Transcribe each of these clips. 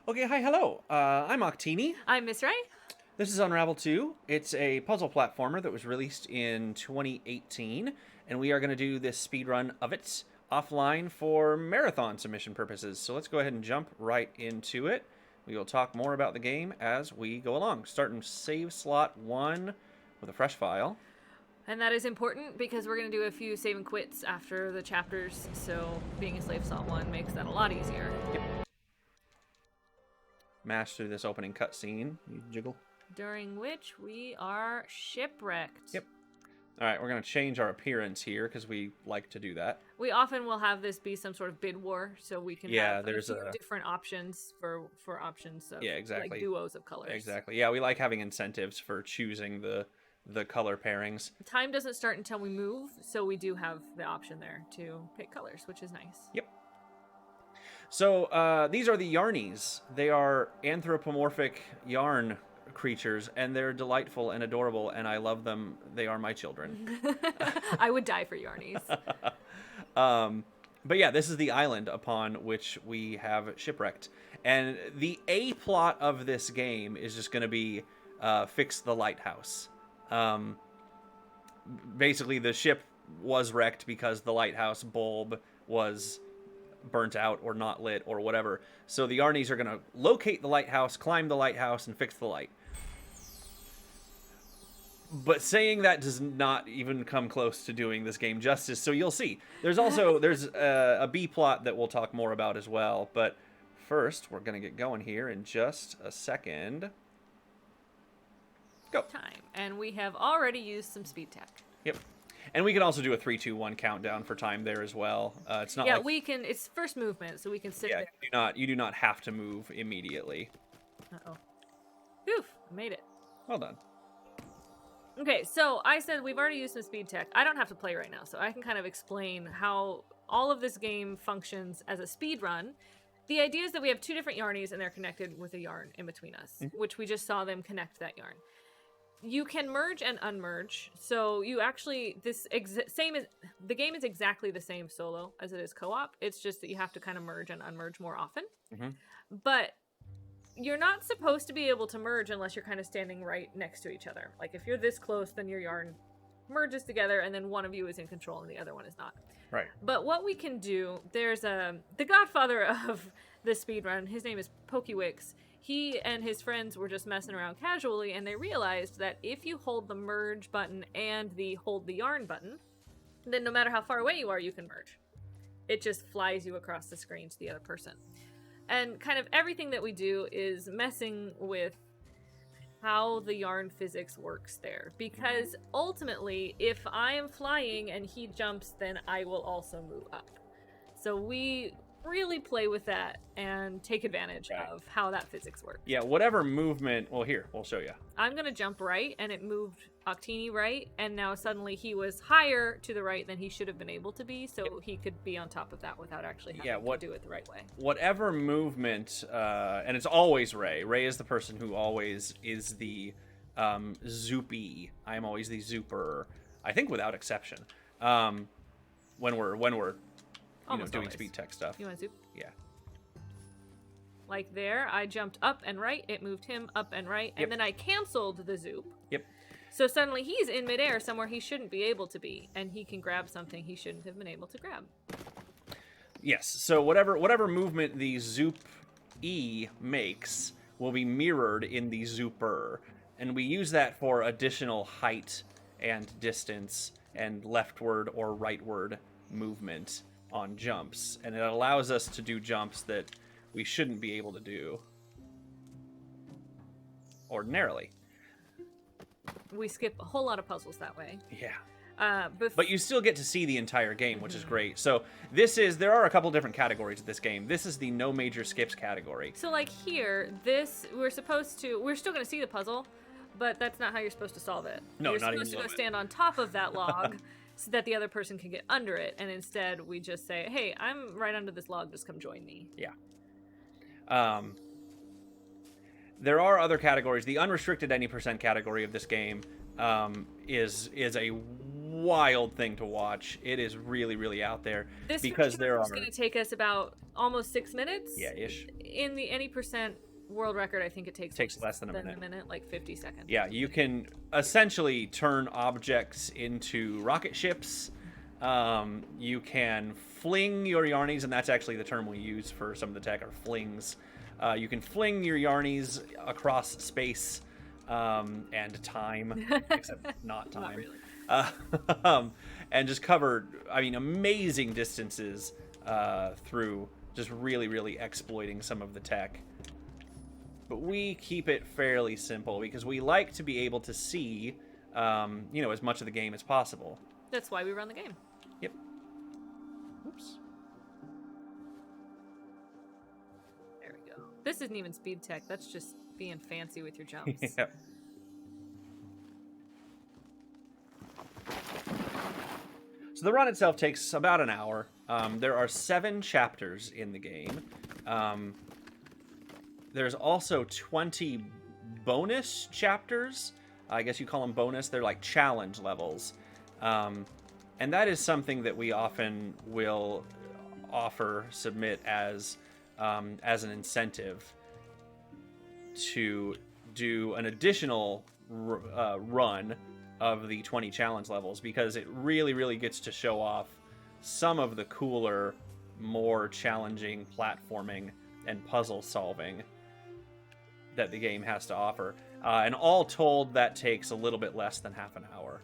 Okay, hi, hello. I'm Octini. I'm Miss Ray. This is Unravel 2. It's a puzzle platformer that was released in 2018, and we are going to do this speed run of it offline for marathon submission purposes. So let's go ahead and jump right into it. We will talk more about the game as we go along. Starting save slot 1 with a fresh file. And that is important because we're going to do a few save and quits after the chapters, so being a slave slot 1 makes that a lot easier. Yep. Mash through this opening cutscene. You jiggle. During which we are shipwrecked. Yep. All right, we're going to change our appearance here because we like to do that. We often will have this be some sort of bid war, so we can have there's different options for options of exactly. like duos of colors. Exactly. Yeah, we like having incentives for choosing the color pairings. Time doesn't start until we move, so we do have the option there to pick colors, which is nice. Yep. So these are the Yarnies. They are anthropomorphic yarn creatures, and they're delightful and adorable, and I love them. They are my children. I would die for Yarnies. But yeah, this is the island upon which we have shipwrecked. And the A plot of this game is just going to be fix the lighthouse. Basically, the ship was wrecked because the lighthouse bulb was burnt out or not lit or whatever. So the Yarnies are going to locate the lighthouse, climb the lighthouse, and fix the light. But saying that does not even come close to doing this game justice, so you'll see. There's a B plot that we'll talk more about as well, but first we're going to get going here in just a second. Go. Time. And we have already used some speed tech. Yep. And we can also do a 3, 2, 1 countdown for time there as well. It's not we can. It's first movement, so we can sit there. You do not have to move immediately. Uh-oh. Oof, I made it. Well done. Okay, so I said we've already used some speed tech. I don't have to play right now, so I can kind of explain how all of this game functions as a speed run. The idea is that we have two different Yarnies, and they're connected with a yarn in between us, which we just saw them connect that yarn. You can merge and unmerge, so you actually the game is exactly the same solo as it is co-op. It's just that you have to kind of merge and unmerge more often. But you're not supposed to be able to merge unless you're kind of standing right next to each other. Like if you're this close, then your yarn merges together, and then one of you is in control and the other one is not. Right. But what we can do, there's the godfather of the speedrun. His name is Pokewix. He and his friends were just messing around casually, and they realized that if you hold the merge button and the hold the yarn button, then no matter how far away you are, you can merge. It just flies you across the screen to the other person. And kind of everything that we do is messing with how the yarn physics works there. Because ultimately, if I am flying and he jumps, then I will also move up. So we really play with that and take advantage of how that physics works. Yeah, whatever movement... Well, here, we'll show you. I'm going to jump right, and it moved Octini right, and now suddenly he was higher to the right than he should have been able to be, so he could be on top of that without actually having to do it the right way. Whatever movement, and it's always Ray. Ray is the person who always is the zoopy. I'm always the zooper, I think without exception. When we're doing always. speed tech stuff. You want to zoop? Yeah. Like there, I jumped up and right, it moved him up and right, and then I canceled the zoop. Yep. So suddenly he's in midair somewhere he shouldn't be able to be, and he can grab something he shouldn't have been able to grab. Yes, so whatever movement the Zoop E makes will be mirrored in the Zooper, and we use that for additional height and distance and leftward or rightward movement on jumps, and it allows us to do jumps that we shouldn't be able to do ordinarily. We skip a whole lot of puzzles that way. Yeah. But you still get to see the entire game, which is great. So there are a couple different categories of this game. This is the no major skips category. So like here, we're still going to see the puzzle, but that's not how you're supposed to solve it. No, you're not even supposed to go stand on top of that log so that the other person can get under it, and instead we just say, hey, I'm right under this log, just come join me. Yeah. There are other categories. The unrestricted any percent category of this game is a wild thing to watch. It is really, really out there This because there is are going to take us about almost 6 minutes. yeah ish. In the any percent world record, I think it takes less than a minute. like 50 seconds. Yeah, you can essentially turn objects into rocket ships. You can fling your yarnies, and that's actually the term we use for some of the tech, are flings. You can fling your yarnies across space and time, except not time. Not really. And just cover, I mean, amazing distances through just really, really exploiting some of the tech. But we keep it fairly simple because we like to be able to see, as much of the game as possible. That's why we run the game. Yep. Oops. There we go. This isn't even speed tech. That's just being fancy with your jumps. Yep. So the run itself takes about an hour. There are 7 chapters in the game. There's also 20 bonus chapters. I guess you call them bonus. They're like challenge levels. And that is something that we often will submit as an incentive to do an additional run of the 20 challenge levels, because it really, really gets to show off some of the cooler, more challenging platforming and puzzle solving that the game has to offer. And all told, that takes a little bit less than half an hour.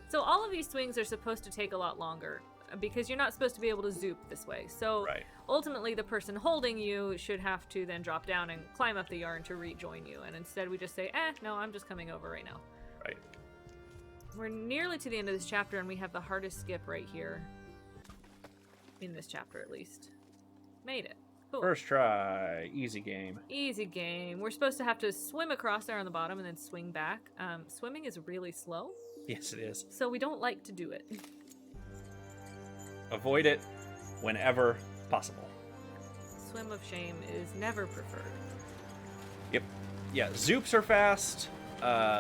So all of these swings are supposed to take a lot longer because you're not supposed to be able to zoop this way. So Right. Ultimately, the person holding you should have to then drop down and climb up the yarn to rejoin you. And instead, we just say, no, I'm just coming over right now. Right. We're nearly to the end of this chapter, and we have the hardest skip right here. In this chapter, at least. Made it. Cool. First try. Easy game. Easy game. We're supposed to have to swim across there on the bottom and then swing back. Swimming is really slow. Yes, it is. So we don't like to do it. Avoid it whenever possible. Swim of shame is never preferred. Yep. Yeah, zoops are fast.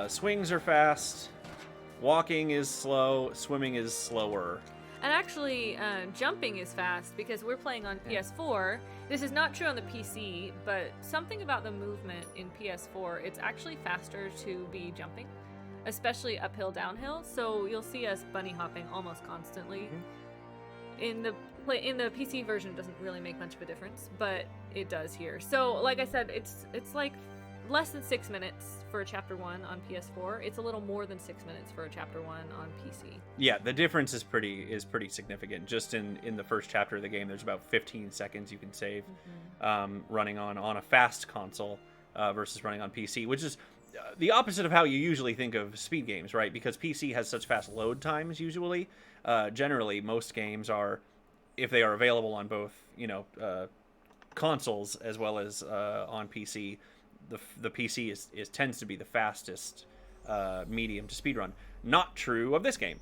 Swings are fast. Walking is slow. Swimming is slower. And actually, jumping is fast because we're playing on PS4. This is not true on the PC, but something about the movement in PS4, it's actually faster to be jumping, especially uphill, downhill. So you'll see us bunny hopping almost constantly. In the PC version, it doesn't really make much of a difference, but it does here. So, like I said, it's like less than 6 minutes for chapter 1 on PS4. It's a little more than 6 minutes for a chapter 1 on PC. Yeah, the difference is pretty significant. Just in the first chapter of the game, there's about 15 seconds you can save running on a fast console versus running on PC, which is the opposite of how you usually think of speed games, right? Because PC has such fast load times usually. Generally, most games are, if they are available on both, consoles as well as on PC, the PC tends to be the fastest medium to speedrun. Not true of this game,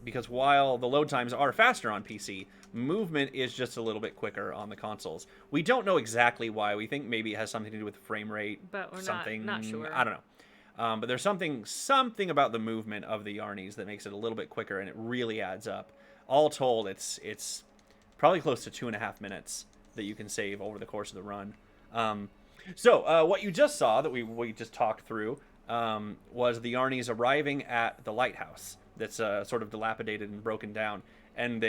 because while the load times are faster on PC, movement is just a little bit quicker on the consoles. We don't know exactly why. We think maybe it has something to do with frame rate, but we're not sure. I don't know. But there's something about the movement of the yarnies that makes it a little bit quicker, and it really adds up. All told, it's probably close to 2.5 minutes that you can save over the course of the run. So what you just saw that we just talked through was the yarnies arriving at the lighthouse that's sort of dilapidated and broken down, and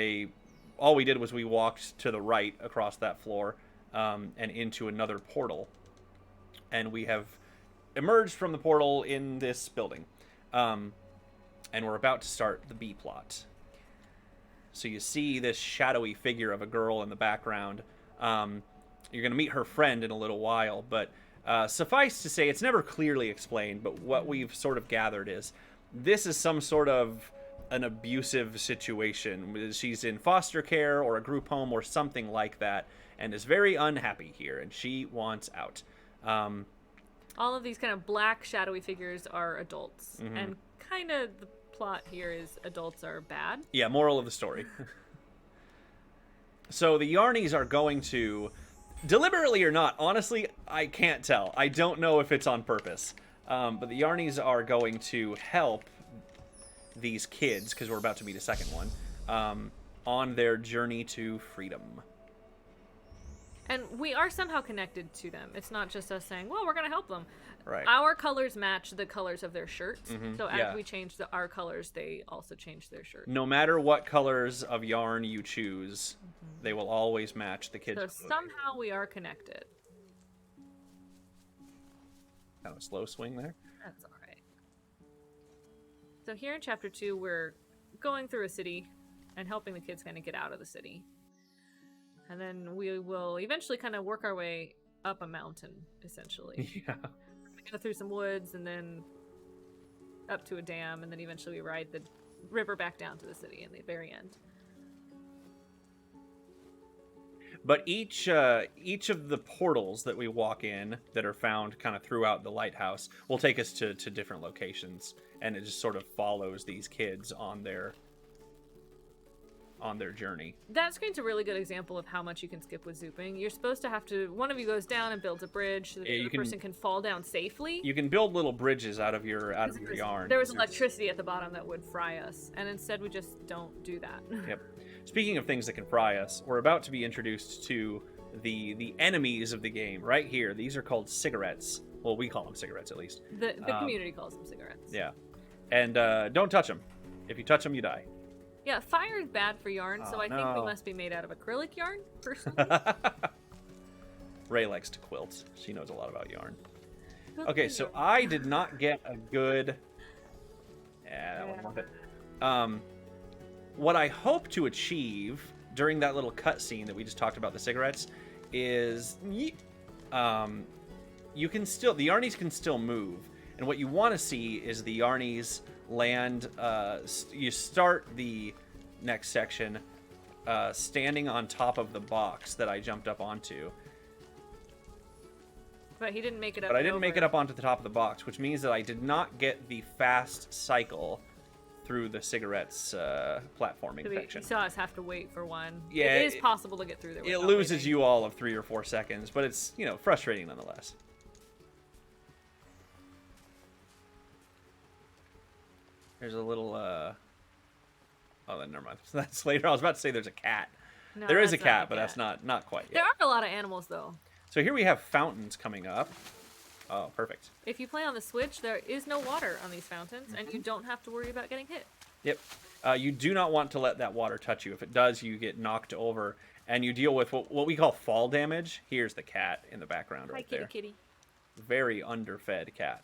all we did was we walked to the right across that floor and into another portal, and we have emerged from the portal in this building, and we're about to start the B plot. So you see this shadowy figure of a girl in the background. You're going to meet her friend in a little while, but suffice to say, it's never clearly explained, but what we've sort of gathered is this is some sort of an abusive situation. She's in foster care or a group home or something like that, and is very unhappy here, and she wants out. All of these kind of black shadowy figures are adults, and kind of the plot here is adults are bad. Yeah, moral of the story. So the yarnies are going to, deliberately or not, honestly, I can't tell. I don't know if it's on purpose. But the Yarnies are going to help these kids, because we're about to meet a second one, on their journey to freedom. And we are somehow connected to them. It's not just us saying, well, we're going to help them. Right. Our colors match the colors of their shirts. So as yeah. we change our colors, they also change their shirts. No matter what colors of yarn you choose, they will always match the kids' So clothing. somehow we are connected. Kind of a slow swing there. That's all right. So here in chapter 2, we're going through a city and helping the kids kind of get out of the city. And then we will eventually kind of work our way up a mountain, essentially. Yeah. We go through some woods and then up to a dam, and then eventually we ride the river back down to the city in the very end. But each of the portals that we walk in that are found kind of throughout the lighthouse will take us to different locations, and it just sort of follows these kids on their journey. That screen's a really good example of how much you can skip with zooping. You're supposed to have to, one of you goes down and builds a bridge so that the other person can fall down safely. You can build little bridges out of your yarn. There was electricity at the bottom that would fry us, and instead we just don't do that. Yep. Speaking of things that can fry us, we're about to be introduced to the enemies of the game right here. These are called cigarettes. Well, we call them cigarettes, at least. The community calls them cigarettes. Yeah. And don't touch them. If you touch them, you die. Yeah, fire is bad for yarn, so I think we no. must be made out of acrylic yarn, personally. Ray likes to quilt. She knows a lot about yarn. Okay, so I did not get a good... Yeah, that wasn't worth it. What I hope to achieve during that little cutscene that we just talked about, the cigarettes, is... you can still... The Yarnies can still move. And what you want to see is the Yarnies land... you start the next section standing on top of the box that I jumped up onto. But he didn't make it up. But I didn't make it up onto the top of the box, which means that I did not get the fast cycle through the cigarettes platforming section. You saw us have to wait for one. Yeah, it is possible to get through there. It loses you all of 3 or 4 seconds, but it's, frustrating nonetheless. There's a little, oh, then never mind. That's later. I was about to say there's a cat. No, there is a that's cat, not but that's not quite yet. There are a lot of animals, though. So here we have fountains coming up. Oh, perfect. If you play on the Switch, there is no water on these fountains, and you don't have to worry about getting hit. Yep. You do not want to let that water touch you. If it does, you get knocked over, and you deal with what we call fall damage. Here's the cat in the background right there. Hi, kitty. Very underfed cat.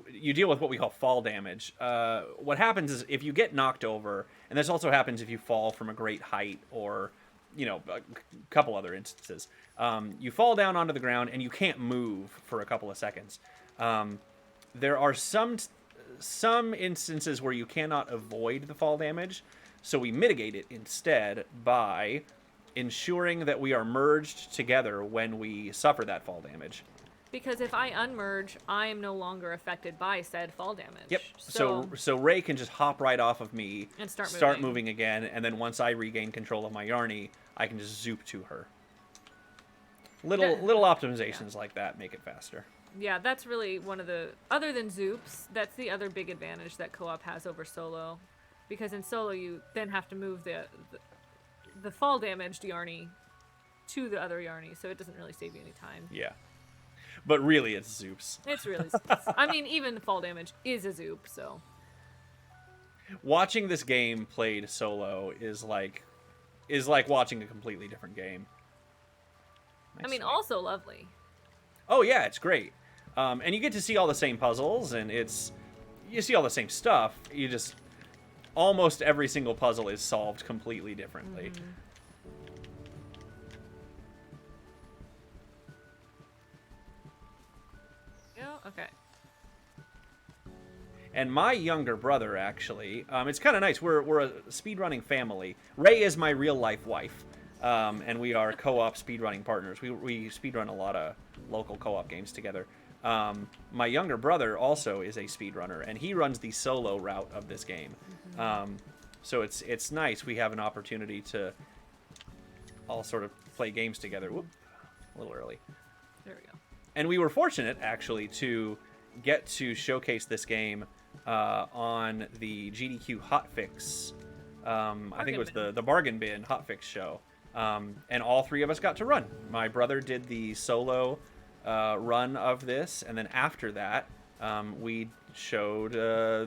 You deal with what we call fall damage. What happens is if you get knocked over, and this also happens if you fall from a great height or, a couple other instances. You fall down onto the ground and you can't move for a couple of seconds. There are some instances where you cannot avoid the fall damage, so we mitigate it instead by ensuring that we are merged together when we suffer that fall damage. Because if I unmerge, I am no longer affected by said fall damage. Yep. So Ray can just hop right off of me and start moving again, and then once I regain control of my Yarny, I can just zoop to her. Little optimizations like that make it faster. Yeah, that's really one of the... Other than Zoops, that's the other big advantage that co-op has over solo. Because in solo, you then have to move the fall damaged Yarny to the other Yarny, so it doesn't really save you any time. Yeah. But really, it's Zoops. It's really Zoops. I mean, even the fall damage is a Zoop, so... Watching this game played solo is like watching a completely different game. I mean, also lovely. Oh, yeah, it's great. And you get to see all the same puzzles, and you see all the same stuff. You just... Almost every single puzzle is solved completely differently. Mm-hmm. Okay. And my younger brother, actually, it's kind of nice. We're a speedrunning family. Ray is my real-life wife, and we are co-op speedrunning partners. We speedrun a lot of local co-op games together. My younger brother also is a speedrunner, and he runs the solo route of this game. Mm-hmm. So it's nice. We have an opportunity to all sort of play games together. Whoop, a little early. There we go. And we were fortunate, actually, to get to showcase this game on the GDQ Hotfix. I think it was the Bargain Bin Hotfix show. And all three of us got to run. My brother did the solo run of this, and then after that, we showed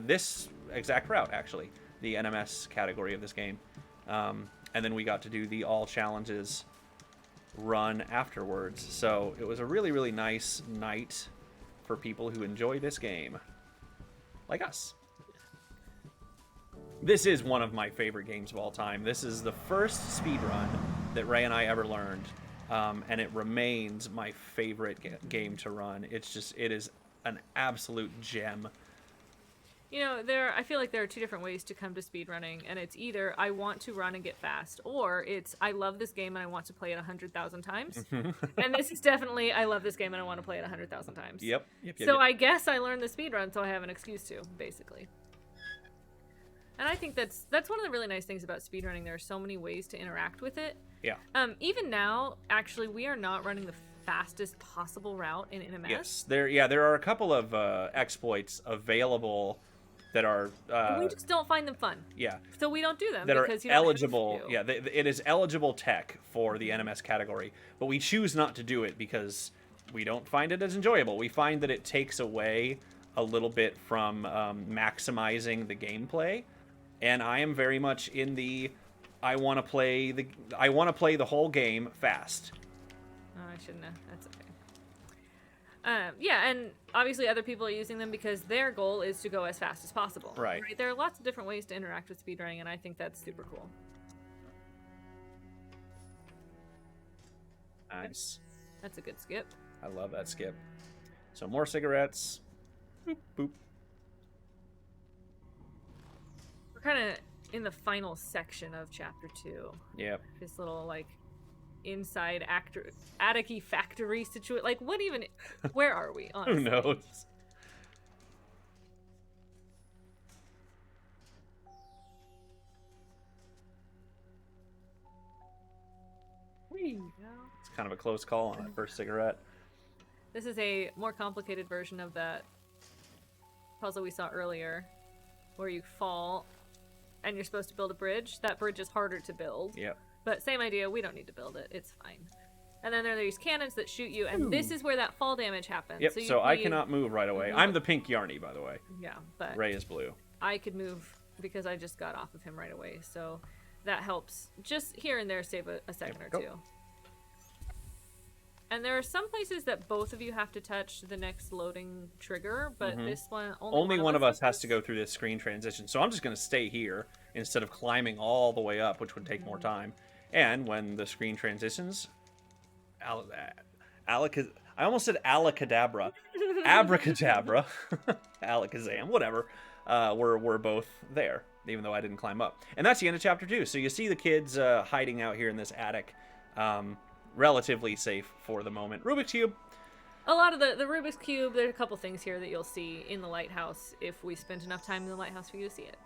this exact route, actually, the NMS category of this game. And then we got to do the all challenges run afterwards. So it was a really, really nice night for people who enjoy this game, like us. This is one of my favorite games of all time. This is the first speedrun that Ray and I ever learned, and it remains my favorite game to run. It is an absolute gem. You know, I feel like there are two different ways to come to speedrunning, and it's either I want to run and get fast, or it's I love this game and I want to play it 100,000 times. And this is definitely I love this game and I want to play it 100,000 times. Yep. So I guess I learned the speedrun so I have an excuse to, basically. And I think that's one of the really nice things about speedrunning. There are so many ways to interact with it. Yeah. Even now, actually, we are not running the fastest possible route in NMS. Yes. There are a couple of exploits available that are we just don't find them fun. Yeah. So we don't do them that because are you don't eligible. have to. Yeah, it is eligible tech for the NMS category, but we choose not to do it because we don't find it as enjoyable. We find that it takes away a little bit from maximizing the gameplay, and I am very much in the I want to play the whole game fast. Oh, I shouldn't have. That's okay. Yeah, and obviously other people are using them because their goal is to go as fast as possible. Right. There are lots of different ways to interact with speedrunning, and I think that's super cool. Nice. That's a good skip. I love that skip. So more cigarettes. Boop, boop. We're kind of in the final section of chapter 2. Yep. This little, like, inside attic-y factory situation. Like, what even... Where are we, honestly? Who knows? It's kind of a close call on that first cigarette. This is a more complicated version of that puzzle we saw earlier, where you fall and you're supposed to build a bridge. That bridge is harder to build. Yep. But same idea, we don't need to build it. It's fine. And then there are these cannons that shoot you, and this is where that fall damage happens. Yep, so I cannot move right away. I'm the pink Yarny, by the way. Yeah, but Ray is blue. I could move because I just got off of him right away, so that helps. Just here and there save a second or two. And there are some places that both of you have to touch the next loading trigger, but this one only one of us has to go through this screen transition. So I'm just going to stay here instead of climbing all the way up, which would take more time. And when the screen transitions, I almost said alakadabra, abracadabra, alakazam, whatever. We're both there, even though I didn't climb up. And that's the end of chapter 2. So you see the kids hiding out here in this attic. Relatively safe for the moment. Rubik's Cube. A lot of the Rubik's Cube, there's a couple things here that you'll see in the lighthouse if we spent enough time in the lighthouse for you to see it.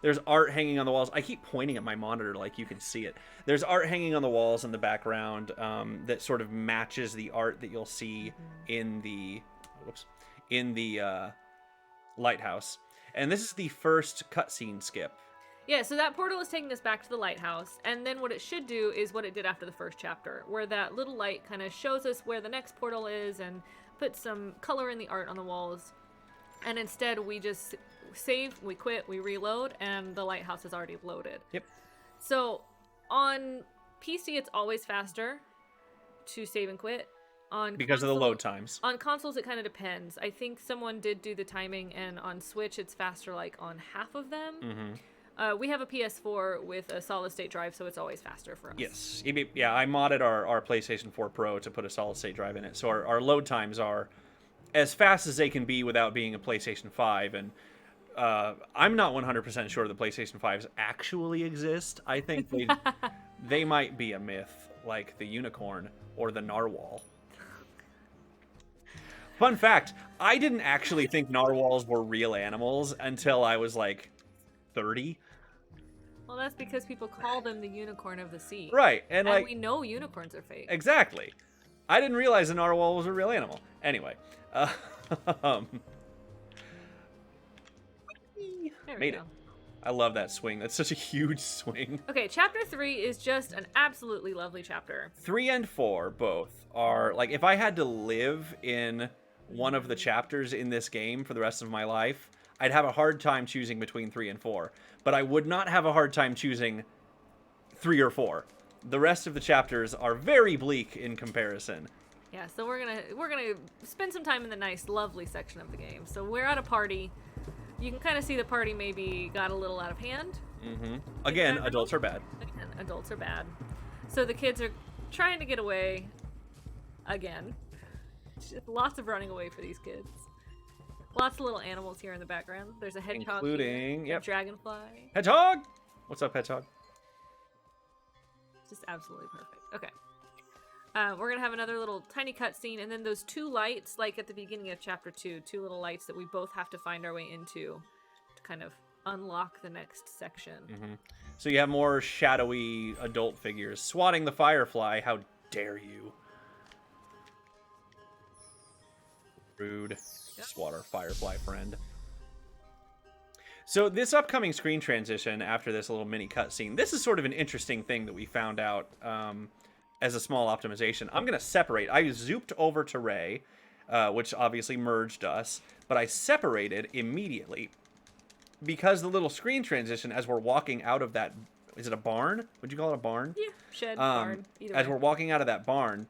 There's art hanging on the walls. I keep pointing at my monitor like you can see it. There's art hanging on the walls in the background that sort of matches the art that you'll see in the lighthouse. And this is the first cutscene skip. Yeah, so that portal is taking us back to the lighthouse, and then what it should do is what it did after the first chapter, where that little light kind of shows us where the next portal is and puts some color in the art on the walls. And instead, we just save, we quit, we reload, and the lighthouse is already loaded. Yep. So on PC, it's always faster to save and quit. Because of the load times. On consoles, it kind of depends. I think someone did do the timing, and on Switch, it's faster like on half of them. We have a PS4 with a solid-state drive, so it's always faster for us. Yes. Yeah, I modded our PlayStation 4 Pro to put a solid-state drive in it, so our load times are as fast as they can be without being a PlayStation 5, and I'm not 100% sure the PlayStation 5s actually exist. I think they might be a myth, like the unicorn or the narwhal. Fun fact, I didn't actually think narwhals were real animals until I was like 30. Well, that's because people call them the unicorn of the sea. Right, and like we know unicorns are fake. Exactly. I didn't realize a narwhal was a real animal. Anyway, um, There we made go. it. I love that swing. That's such a huge swing. Okay, chapter 3 is just an absolutely lovely chapter. 3 and 4 both are like, if I had to live in one of the chapters in this game for the rest of my life, I'd have a hard time choosing between 3 and 4. But I would not have a hard time choosing 3 or 4. The rest of the chapters are very bleak in comparison. Yeah, so we're gonna spend some time in the nice, lovely section of the game. So we're at a party. You can kind of see the party maybe got a little out of hand. Mm-hmm. Again, adults are bad. Again, adults are bad. So the kids are trying to get away. Again. Just lots of running away for these kids. Lots of little animals here in the background. There's a hedgehog Including, here, yep. a dragonfly. Hedgehog! What's up, Hedgehog? Just absolutely perfect. Okay. We're going to have another little tiny cutscene, and then those 2 lights, like at the beginning of chapter 2, 2 little lights that we both have to find our way into to kind of unlock the next section. Mm-hmm. So you have more shadowy adult figures swatting the firefly. How dare you? Rude. Swat our firefly friend. So this upcoming screen transition after this little mini cutscene, this is sort of an interesting thing that we found out as a small optimization. I'm going to separate. I zooped over to Ray, which obviously merged us, but I separated immediately because the little screen transition as we're walking out of that, is it a barn? Would you call it a barn? Yeah, shed, barn, either as way. we're walking out of that barn,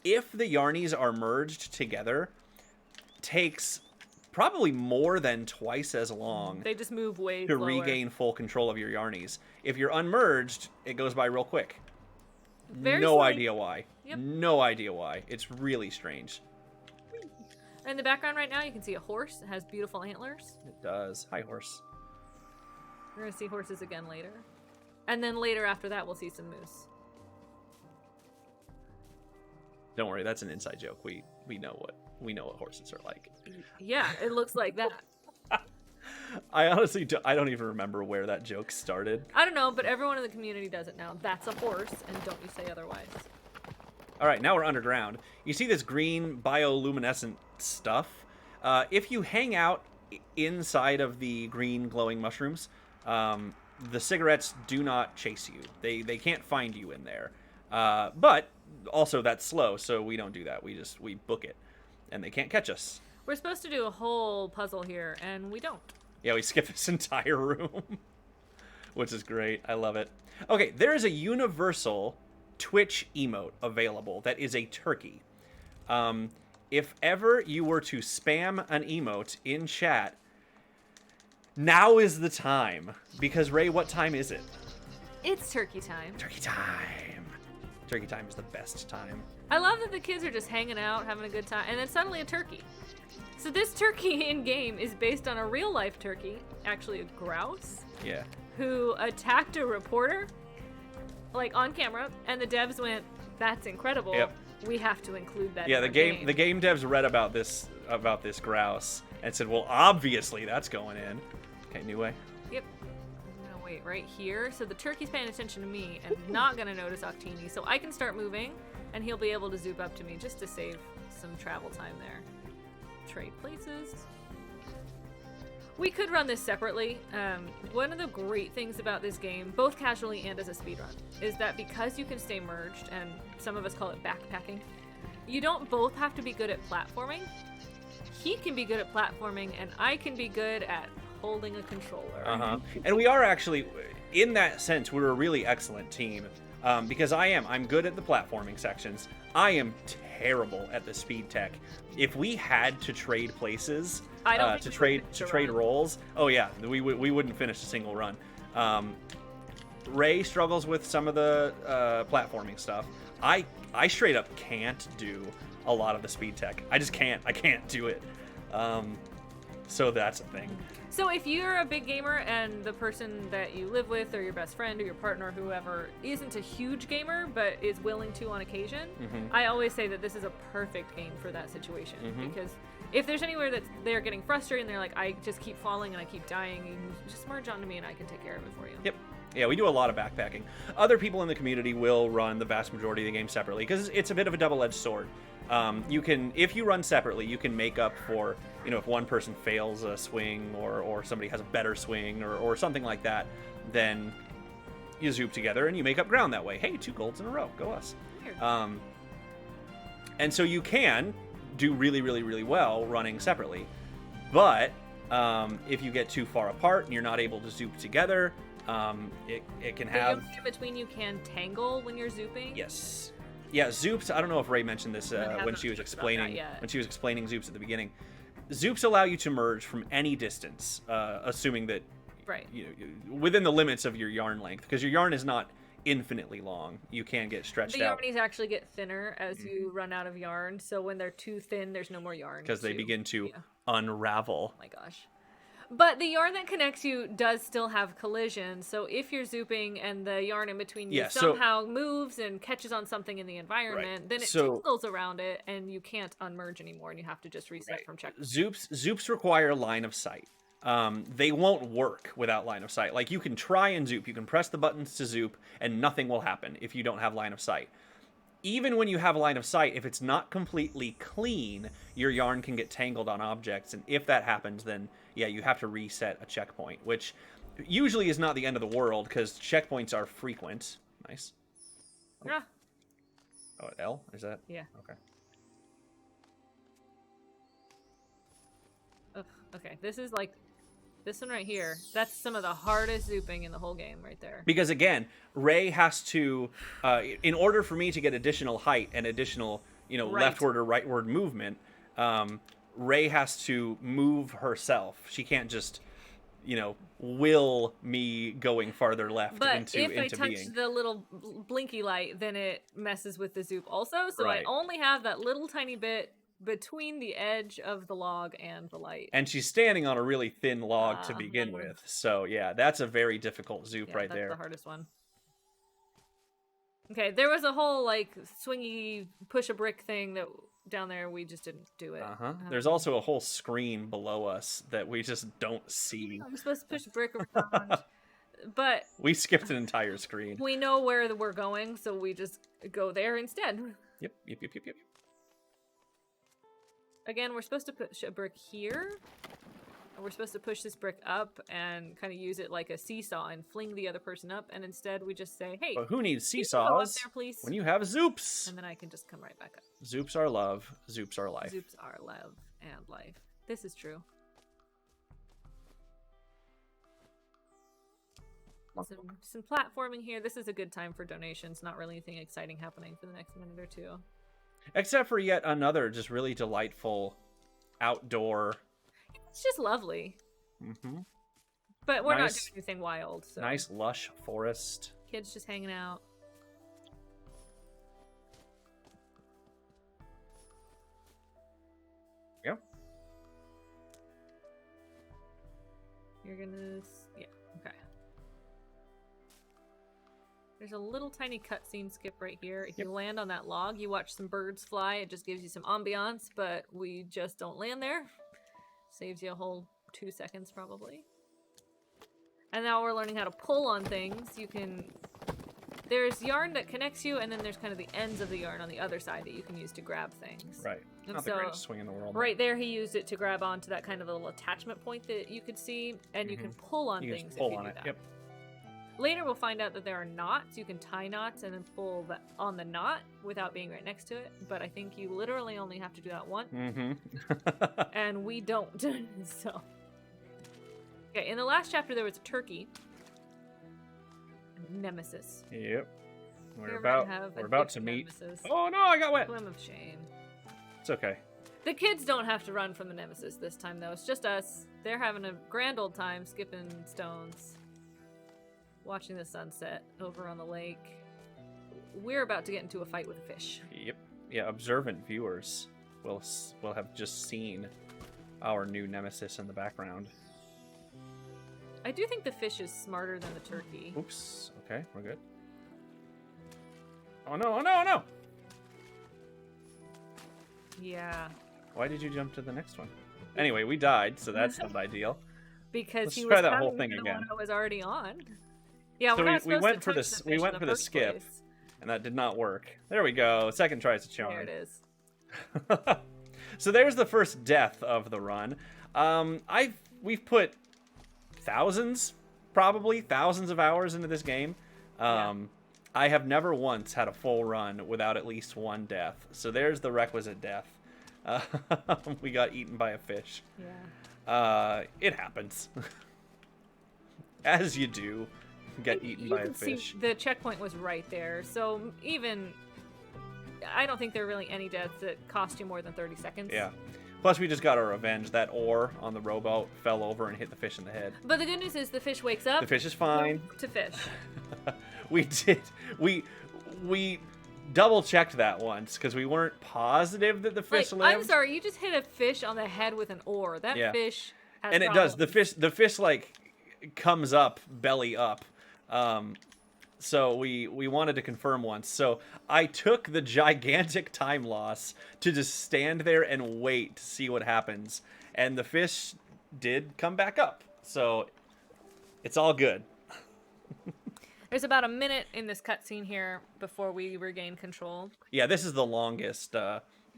if the Yarnies are merged together, takes probably more than twice as long They just move way to slower. regain full control of your Yarnies. If you're unmerged, it goes by real quick. Very No slight. idea why. Yep. No idea why. It's really strange. In the background right now, you can see a horse. It has beautiful antlers. It does. Hi, horse. We're going to see horses again later. And then later after that, we'll see some moose. Don't worry, that's an inside joke. We know what horses are like. Yeah, it looks like that. I honestly I don't even remember where that joke started. I don't know, but everyone in the community does it now. That's a horse, and don't you say otherwise. All right, now we're underground. You see this green bioluminescent stuff. If you hang out inside of the green glowing mushrooms, the cigarettes do not chase you. They can't find you in there. But also that's slow, so we don't do that. We book it, and they can't catch us. We're supposed to do a whole puzzle here, and we don't. Yeah, we skip this entire room, which is great. I love it. Okay, there is a universal Twitch emote available that is a turkey. If ever you were to spam an emote in chat, now is the time. Because, Ray, what time is it? It's turkey time. Turkey time. Turkey time is the best time. I love that the kids are just hanging out, having a good time, and then suddenly a turkey. So this turkey in-game is based on a real-life turkey, actually a grouse, Yeah. who attacked a reporter, like, on camera, and the devs went, that's incredible. Yep. We have to include that Yeah, in the our the game devs read about this grouse and said, well, obviously that's going in. Okay, new way. Yep. I'm gonna wait right here. So the turkey's paying attention to me and not gonna notice Octini, so I can start moving, and he'll be able to zoop up to me just to save some travel time there. Trade places. We could run this separately. One of the great things about this game, both casually and as a speedrun, is that because you can stay merged, and some of us call it backpacking, you don't both have to be good at platforming. He can be good at platforming, and I can be good at holding a controller. Uh-huh. And we are actually, in that sense, we're a really excellent team. Because I'm good at the platforming sections. I am terrible at the speed tech. If we had to trade places, I don't to think trade roles, oh yeah, we wouldn't finish a single run. Ray struggles with some of the platforming stuff. I straight up can't do a lot of the speed tech. I just can't. I can't do it. So that's a thing. So if you're a big gamer and the person that you live with or your best friend or your partner or whoever isn't a huge gamer but is willing to on occasion, I always say that this is a perfect game for that situation. Because if there's anywhere that they're getting frustrated and they're like, I just keep falling and I keep dying, you can just merge onto me and I can take care of it for you. Yep. Yeah, we do a lot of backpacking. Other people in the community will run the vast majority of the game separately because it's a bit of a double-edged sword. You can, if you run separately, you can make up for, if one person fails a swing or somebody has a better swing or something like that, then you zoop together and you make up ground that way. Hey, 2 golds in a row. Go us. And so you can do really, really, really well running separately. But if you get too far apart and you're not able to zoop together, it can have... The unit between you can tangle when you're zooping? Yes. Yeah, zoops, I don't know if Ray mentioned this when she was explaining zoops at the beginning. Zoops allow you to merge from any distance, assuming that right. Within the limits of your yarn length, because your yarn is not infinitely long. You can get stretched out. The yarnies actually get thinner as you run out of yarn, so when they're too thin, there's no more yarn. Because they begin to unravel. Oh my gosh. But the yarn that connects you does still have collision, so if you're zooping and the yarn in between you somehow moves and catches on something in the environment, then it tangles around it and you can't unmerge anymore and you have to just reset from checkpoint. Zoops require line of sight. They won't work without line of sight. Like, you can try and zoop, you can press the buttons to zoop, and nothing will happen if you don't have line of sight. Even when you have line of sight, if it's not completely clean, your yarn can get tangled on objects, and if that happens, then yeah, you have to reset a checkpoint, which usually is not the end of the world, because checkpoints are frequent. Nice. Yeah. Oh, L? Is that? Yeah. Okay. Ugh, okay, this is like... This one right here, that's some of the hardest zooping in the whole game right there. Because again, Ray has to, in order for me to get additional height and additional, leftward or rightward movement, Ray has to move herself. She can't just, will me going farther left into being. But if I touch the little blinky light, then it messes with the zoop also. So I only have that little tiny bit between the edge of the log and the light. And she's standing on a really thin log to begin with. So, yeah, that's a very difficult zoop right there. That's the hardest one. Okay, there was a whole, swingy push-a-brick thing that down there. We just didn't do it. There's also a whole screen below us that we just don't see. I'm supposed to push a brick around. But... we skipped an entire screen. We know where we're going, so we just go there instead. Yep. Again, we're supposed to push a brick here. And we're supposed to push this brick up and kind of use it like a seesaw and fling the other person up. And instead we just say, hey, but who needs seesaws there, please? When you have zoops? And then I can just come right back up. Zoops are love. Zoops are life. Zoops are love and life. This is true. Some platforming here. This is a good time for donations. Not really anything exciting happening for the next minute or two. Except for yet another just really delightful outdoor... It's just lovely. But we're not doing anything wild. So. Nice lush forest. Kids just hanging out. Yep. You're gonna... Yeah, okay. There's a little tiny cutscene skip right here. If you land on that log, you watch some birds fly. It just gives you some ambiance, but we just don't land there. Saves you a whole 2 seconds, probably. And now we're learning how to pull on things. You can... There's yarn that connects you, and then there's kind of the ends of the yarn on the other side that you can use to grab things. Right. Not the greatest swing in the world. Right there, he used it to grab onto that kind of a little attachment point that you could see, and you can pull on things if you do that. Yep. Later, we'll find out that there are knots. You can tie knots and then pull on the knot without being right next to it. But I think you literally only have to do that once. And we don't. So. Okay, in the last chapter, there was a turkey. Nemesis. Yep. We're about to meet. Nemesis. Oh no, I got wet. Swim of shame. It's okay. The kids don't have to run from the Nemesis this time, though. It's just us. They're having a grand old time skipping stones. Watching the sunset over on the lake. We're about to get into a fight with a fish. Yep. Yeah, observant viewers will have just seen our new nemesis in the background. I do think the fish is smarter than the turkey. Oops. Okay, we're good. Oh no, oh no, oh no! Yeah. Why did you jump to the next one? Anyway, we died, so that's not ideal. Because Let's he try was that whole thing again. One I was already on. Yeah, so we went for the skip, place. and that did not work. There we go. Second try is a charm. There it is. So there's the first death of the run. We've put probably thousands of hours into this game. I have never once had a full run without at least one death. So there's the requisite death. We got eaten by a fish. Yeah. It happens. As you do, get eaten by a fish. See the checkpoint was right there. So even... I don't think there are really any deaths that cost you more than 30 seconds. Yeah. Plus, we just got our revenge. That oar on the rowboat fell over and hit the fish in the head. But the good news is the fish wakes up. The fish is fine. To fish. We double checked that once because we weren't positive that the fish lived. I'm sorry, you just hit a fish on the head with an oar. That fish has and problems. it does. The fish like comes up belly up. So we wanted to confirm once. So I took the gigantic time loss to just stand there and wait to see what happens. And the fish did come back up. So it's all good. There's about a minute in this cutscene here before we regain control. Yeah, this is the longest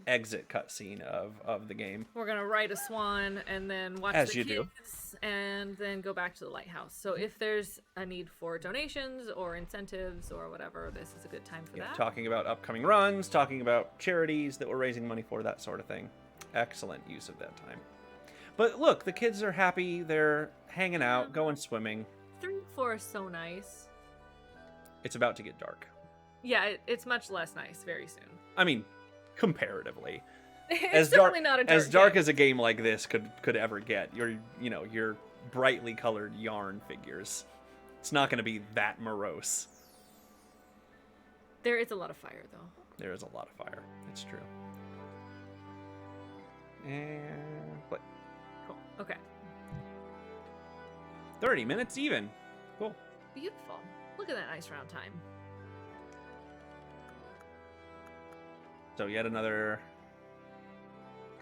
exit cutscene of the game. We're going to ride a swan and then watch As the you kids and then go back to the lighthouse. So if there's a need for donations or incentives or whatever, this is a good time for that. Talking about upcoming runs, talking about charities that we're raising money for, that sort of thing. Excellent use of that time. But look, the kids are happy. They're hanging out, going swimming. 3 and 4 is so nice. It's about to get dark. Yeah, it's much less nice very soon. I mean, comparatively. It's certainly not a dark as a game like this could ever get. Your brightly colored yarn figures. It's not going to be that morose. There is a lot of fire, though. There is a lot of fire. It's true. And what? Cool. Okay. 30 minutes even. Cool. Beautiful. Look at that nice round time. So yet another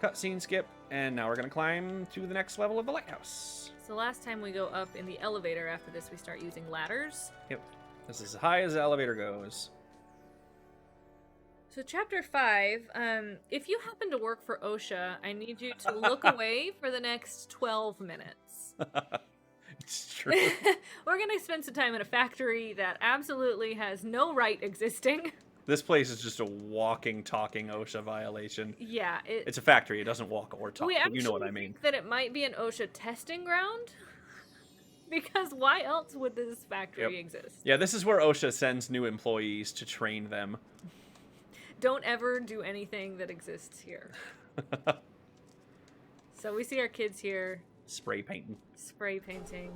cutscene skip, and now we're going to climb to the next level of the lighthouse. So last time we go up in the elevator, after this we start using ladders. Yep. This is as high as the elevator goes. So chapter 5, if you happen to work for OSHA, I need you to look away for the next 12 minutes. It's true. We're going to spend some time in a factory that absolutely has no right existing. This place is just a walking, talking OSHA violation. Yeah. It's a factory. It doesn't walk or talk, but you know what I mean. Think that it might be an OSHA testing ground. Because why else would this factory exist? Yeah, this is where OSHA sends new employees to train them. Don't ever do anything that exists here. So we see our kids here. Spray painting.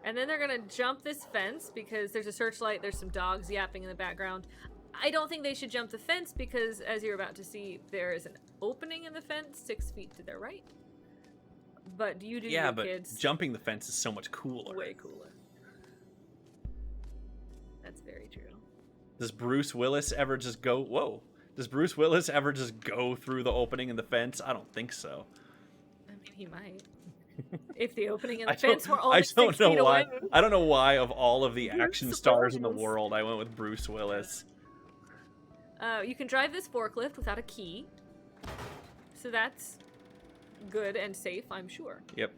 And then they're going to jump this fence because there's a searchlight, there's some dogs yapping in the background. I don't think they should jump the fence because, as you're about to see, there is an opening in the fence 6 feet to their right. But you do your kids. Jumping the fence is so much cooler. Way cooler. That's very true. Does Bruce Willis ever just go... Whoa. Does Bruce Willis ever just go through the opening in the fence? I don't think so. I mean, he might. If the opening in the fence were only 6 feet why. away. I don't know why, of all of the Bruce action stars in the Willis. world, I went with Bruce Willis. You can drive this forklift without a key. So that's good and safe, I'm sure. Yep.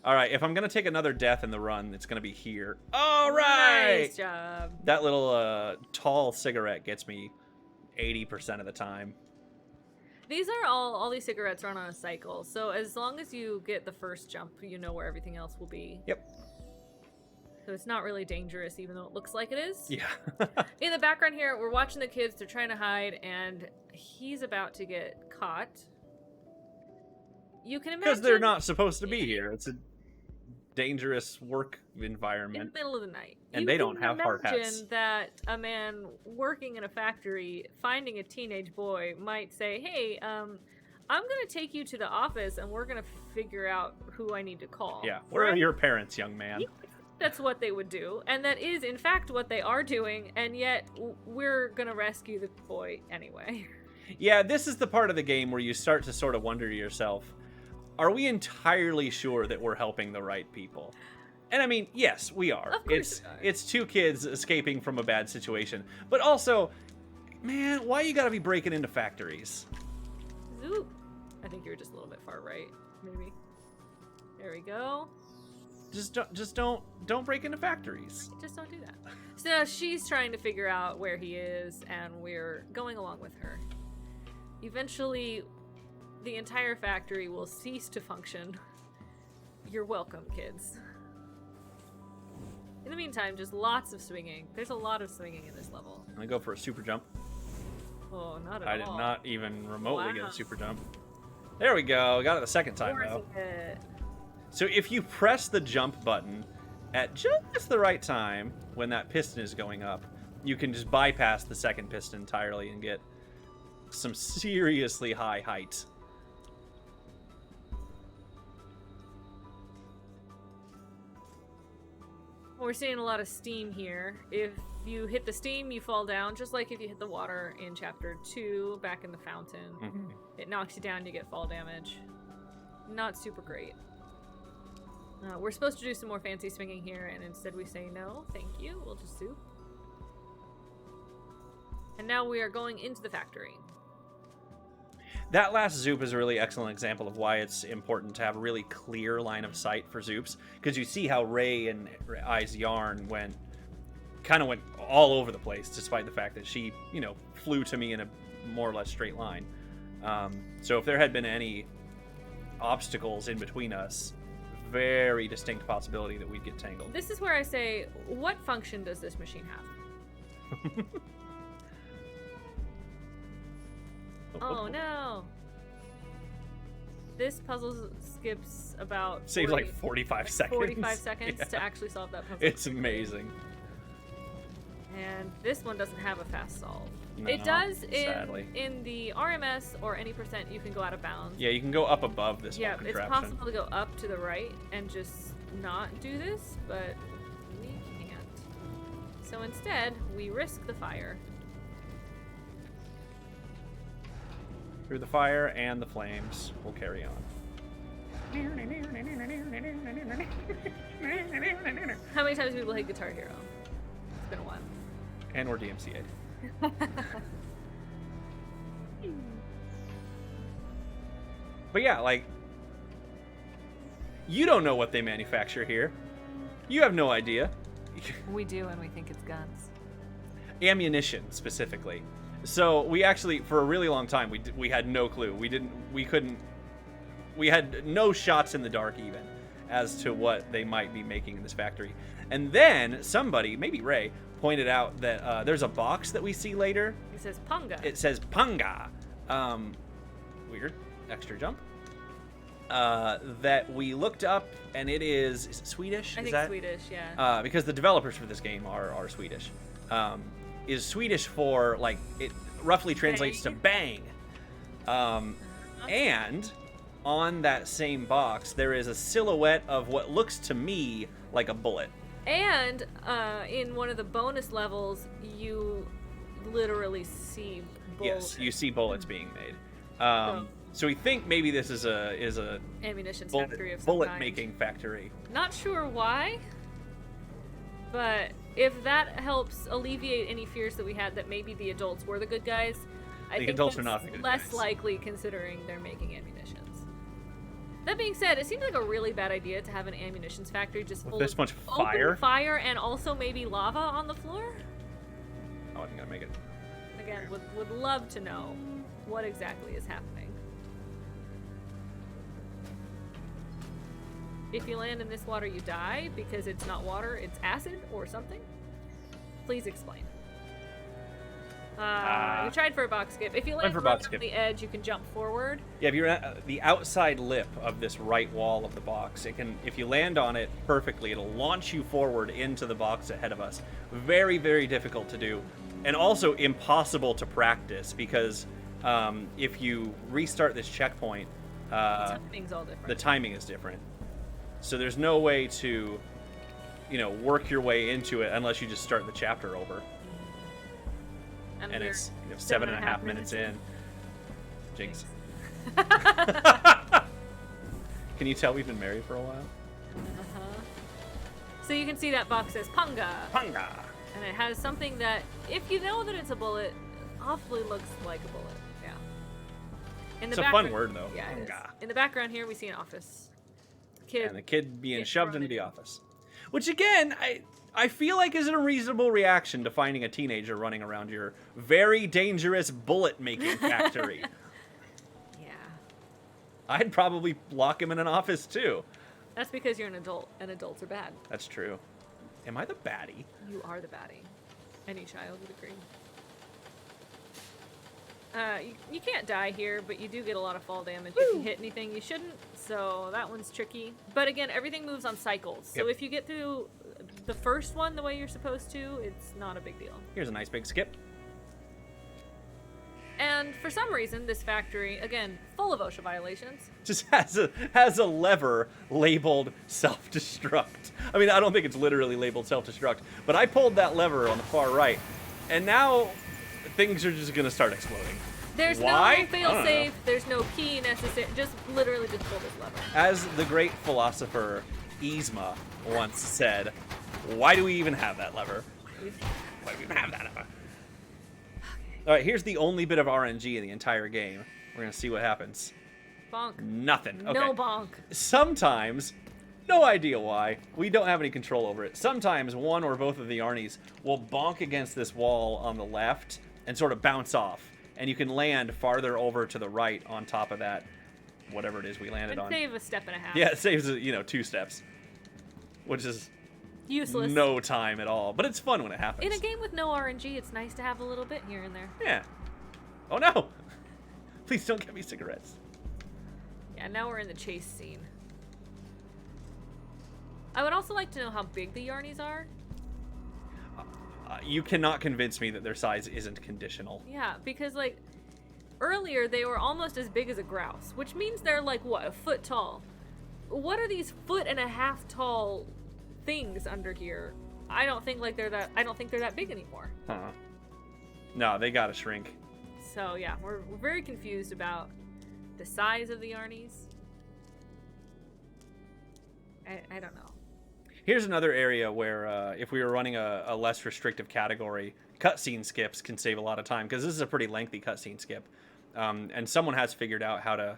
All right, if I'm going to take another death in the run, it's going to be here. All right! Nice job. That little tall cigarette gets me 80% of the time. These are all these cigarettes run on a cycle. So as long as you get the first jump, you know where everything else will be. Yep. So it's not really dangerous, even though it looks like it is. Yeah. In the background here, we're watching the kids. They're trying to hide, and he's about to get caught. You can imagine... Because they're not supposed to be here. It's a dangerous work environment. In the middle of the night. And they don't have hard hats. Imagine that a man working in a factory, finding a teenage boy, might say, hey, I'm going to take you to the office, and we're going to figure out who I need to call. Yeah. Where are your parents, young man? That's what they would do, and that is, in fact, what they are doing, and yet we're going to rescue the boy anyway. Yeah, this is the part of the game where you start to sort of wonder to yourself, are we entirely sure that we're helping the right people? And I mean, yes, we are. Of course It's 2 kids escaping from a bad situation. But also, Man, why you gotta be breaking into factories? Zoop. I think you were just a little bit far right, maybe. There we go. Just don't break into factories. Just don't do that. So she's trying to figure out where he is, and we're going along with her. Eventually, the entire factory will cease to function. You're welcome, kids. In the meantime, just lots of swinging. There's a lot of swinging in this level. I'm gonna go for a super jump. Oh, not at all. I did not even remotely get Wow. a super jump. There we go. Got it the second time, though. So if you press the jump button at just the right time when that piston is going up, you can just bypass the second piston entirely and get some seriously high height. We're seeing a lot of steam here. If you hit the steam, you fall down, just like if you hit the water in Chapter 2 back in the fountain. Mm-hmm. It knocks you down, you get fall damage. Not super great. We're supposed to do some more fancy swinging here, and instead we say no, thank you, we'll just zoop. And now we are going into the factory. That last zoop is a really excellent example of why it's important to have a really clear line of sight for zoops, because you see how Ray and I's yarn went all over the place, despite the fact that she, flew to me in a more or less straight line. So if there had been any obstacles in between us, very distinct possibility that we'd get tangled. This is where I say, what function does this machine have? Oh no! This puzzle skips about saves like 45 seconds. 45 seconds Yeah. to actually solve that puzzle. It's amazing. And this one doesn't have a fast solve. No, it does sadly. in the RMS or any percent you can go out of bounds. Yeah, you can go up above this Yeah, whole it's contraption. possible to go up to the right and just not do this, but we can't. So instead, we risk the fire. Through the fire and the flames, we'll carry on. How many times have we played Guitar Hero? It's been a while. And we're DMCA'd. But yeah, like, you don't know what they manufacture here. You have no idea. We do, and we think it's guns. Ammunition, specifically. So we actually, for a really long time, we had no clue. We had no shots in the dark even as to what they might be making in this factory. And then somebody, maybe Ray, pointed out that there's a box that we see later. It says Panga. It says Panga. Weird. Extra jump. That we looked up, and it is it Swedish? I Is think that? Swedish, yeah. Because the developers for this game are Swedish. Is Swedish for, like, it roughly translates to bang. And on that same box, there is a silhouette of what looks to me like a bullet. And in one of the bonus levels, you literally see bullets. Yes, you see bullets being made. So we think maybe this is a Ammunition factory of some bullet kind. making factory. Not sure why, but if that helps alleviate any fears that we had that maybe the adults were the good guys, I think adults are that's not the good less guys. likely considering they're making ammunitions. That being said, it seems like a really bad idea to have an ammunitions factory just With full this of much open fire? fire and also maybe lava on the floor. Oh, I'm gonna make it. Again, would love to know what exactly is happening. If you land in this water, you die because it's not water, it's acid or something. Please explain. We tried for a box skip. If you land for right box on skip. the edge, you can jump forward. Yeah, if you're at the outside lip of this right wall of the box, it can, if you land on it perfectly, it'll launch you forward into the box ahead of us. Very, very difficult to do, and also impossible to practice because if you restart this checkpoint, The timing's all different. the timing is different. So there's no way to, work your way into it unless you just start the chapter over. And we're it's 7.5 minutes in. Jinx. Can you tell we've been married for a while? So you can see that box says Panga. Panga. And it has something that, if you know that it's a bullet, awfully looks like a bullet. Yeah. In the It's a fun word, though. Yeah, it is. Unga. In the background here, we see an office. Kid. And the kid being get shoved thrown into the into- office. Which, again, I feel like is a reasonable reaction to finding a teenager running around your very dangerous bullet-making factory. Yeah. I'd probably lock him in an office, too. That's because you're an adult, and adults are bad. That's true. Am I the baddie? You are the baddie. Any child would agree. You can't die here, but you do get a lot of fall damage if you hit anything you shouldn't, so that one's tricky. But again, everything moves on cycles, so Yep. if you get through the first one the way you're supposed to, it's not a big deal. Here's a nice big skip. And for some reason, this factory, again, full of OSHA violations. Just has a lever labeled self-destruct. I mean, I don't think it's literally labeled self-destruct, but I pulled that lever on the far right, and now things are just gonna start exploding. There's Why? no I fail don't safe, there's no key necessary, just literally just pull this lever. As the great philosopher Yzma once said, why do we even have that lever? Why do we even have that lever? All right, here's the only bit of RNG in the entire game. We're gonna see what happens. Bonk. Nothing. Okay. No bonk. Sometimes, no idea why, we don't have any control over it. Sometimes one or both of the Arnies will bonk against this wall on the left and sort of bounce off. And you can land farther over to the right on top of that, whatever it is we landed And on. save a step and a half. Yeah, it saves, 2 steps, which is Useless. no time at all. But it's fun when it happens. In a game with no RNG, it's nice to have a little bit here and there. Yeah. Oh no! Please don't get me cigarettes. Yeah, now we're in the chase scene. I would also like to know how big the Yarnies are. You cannot convince me that their size isn't conditional. Yeah, because like earlier they were almost as big as a grouse, which means they're like what, a foot tall. What are these 1.5 foot tall things under here? I don't think they're that big anymore. Huh. No, they gotta shrink. So yeah, we're very confused about the size of the Yarnies. I don't know. Here's another area where if we were running a less restrictive category, cutscene skips can save a lot of time, because this is a pretty lengthy cutscene skip. And someone has figured out how to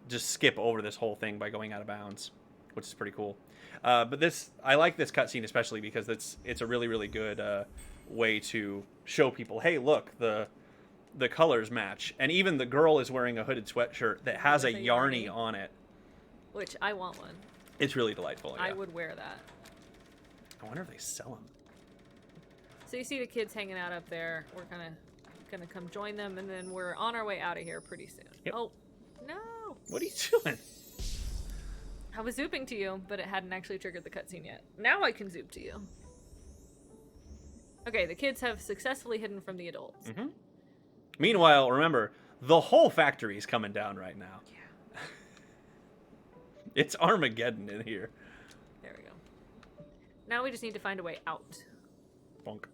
just skip over this whole thing by going out of bounds, which is pretty cool. But I like this cutscene especially because it's a really, really good way to show people, hey, look, the colors match. And even the girl is wearing a hooded sweatshirt that has a With a Yarny Yarny. on it. Which I want one. It's really delightful. Yeah. I would wear that. I wonder if they sell them. So you see the kids hanging out up there. We're gonna come join them, and then we're on our way out of here pretty soon. Yep. Oh, no! What are you doing? I was zooping to you, but it hadn't actually triggered the cutscene yet. Now I can zoop to you. Okay, the kids have successfully hidden from the adults. Mm-hmm. Meanwhile, remember, the whole factory is coming down right now. Yeah. It's Armageddon in here. There we go. Now we just need to find a way out. Bonk.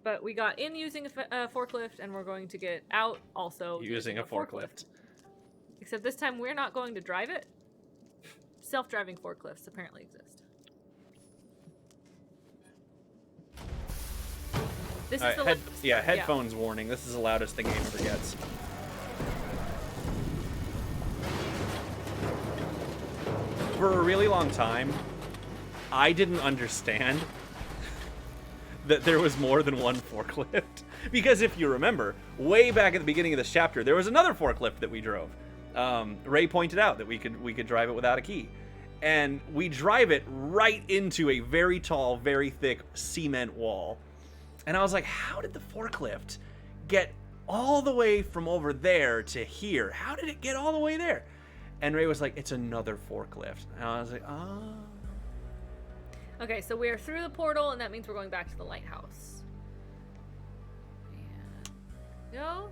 But we got in using a forklift, and we're going to get out also Using a forklift. Except this time we're not going to drive it. Self-driving forklifts apparently exist. This is the headphones warning. This is the loudest the game ever gets. For a really long time, I didn't understand that there was more than one forklift. Because if you remember, way back at the beginning of this chapter, there was another forklift that we drove. Ray pointed out that we could drive it without a key. And we drive it right into a very tall, very thick cement wall. And I was like, how did the forklift get all the way from over there to here? How did it get all the way there? And Ray was like, it's another forklift. And I was like, oh. Okay, so we're through the portal, and that means we're going back to the lighthouse. And go.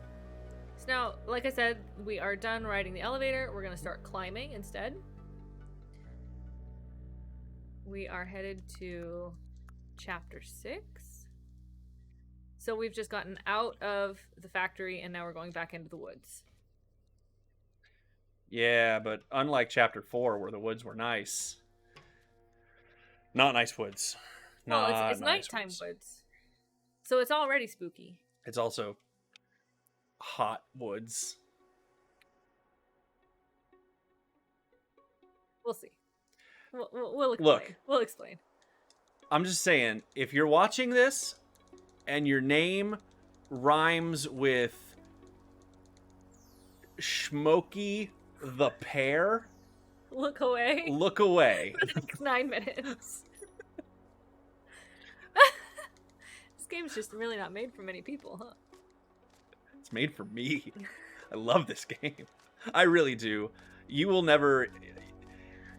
So now, like I said, we are done riding the elevator. We're going to start climbing instead. We are headed to chapter 6. So we've just gotten out of the factory, and now we're going back into the woods. Yeah, but unlike chapter 4, where the woods were nice. Not nice woods. Well, Not it's nice nighttime woods. woods. So it's already spooky. It's also hot woods. We'll see. We'll explain. Look. We'll explain. I'm just saying, if you're watching this and your name rhymes with Schmokey the Pear, Look away. look away. For the next 9 minutes. This game's just really not made for many people, huh? It's made for me. I love this game. I really do. You will never...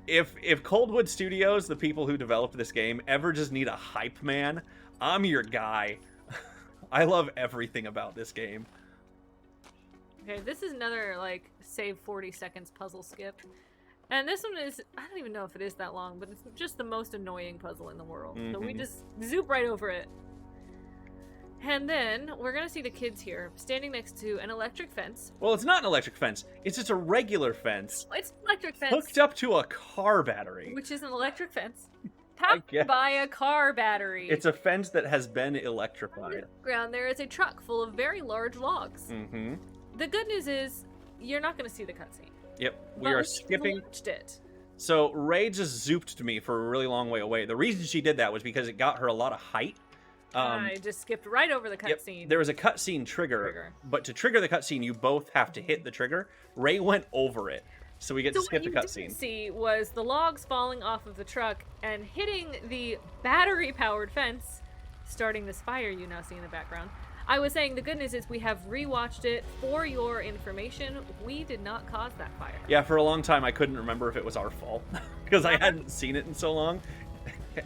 If Coldwood Studios, the people who developed this game, ever just need a hype man, I'm your guy. I love everything about this game. Okay, this is another, like, save 40 seconds puzzle skip. And this one is, I don't even know if it is that long, but it's just the most annoying puzzle in the world. So we just zoop right over it. And then we're going to see the kids here standing next to an electric fence. Well, it's not an electric fence. It's just a regular fence. It's an electric fence. Hooked up to a car battery. Which is an electric fence. Powered by a car battery. It's a fence that has been electrified. On the ground there is a truck full of very large logs. Mm-hmm. The good news is, you're not going to see the cutscene. Yep, we are skipping. Watched it. So Ray just zooped to me for a really long way away. The reason she did that was because it got her a lot of height. I just skipped right over the cutscene. Yep, there was a cutscene trigger, but to trigger the cutscene, you both have to hit the trigger. Ray went over it, so we get to skip the cutscene. What you didn't see was the logs falling off of the truck and hitting the battery-powered fence, starting this fire you now see in the background. I was saying the good news is we have rewatched it for your information. We did not cause that fire. Yeah, for a long time I couldn't remember if it was our fault because I hadn't seen it in so long.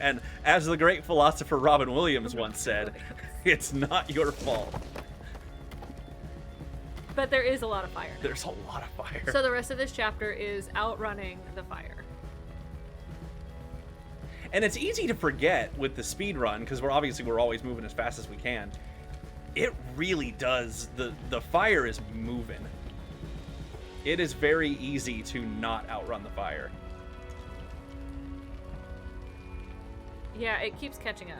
And as the great philosopher Robin Williams once said, it's not your fault. But there is a lot of fire now. There's a lot of fire. So the rest of this chapter is outrunning the fire. And it's easy to forget with the speed run because we're always moving as fast as we can. It really does. The fire is moving. It is very easy to not outrun the fire. Yeah, it keeps catching up.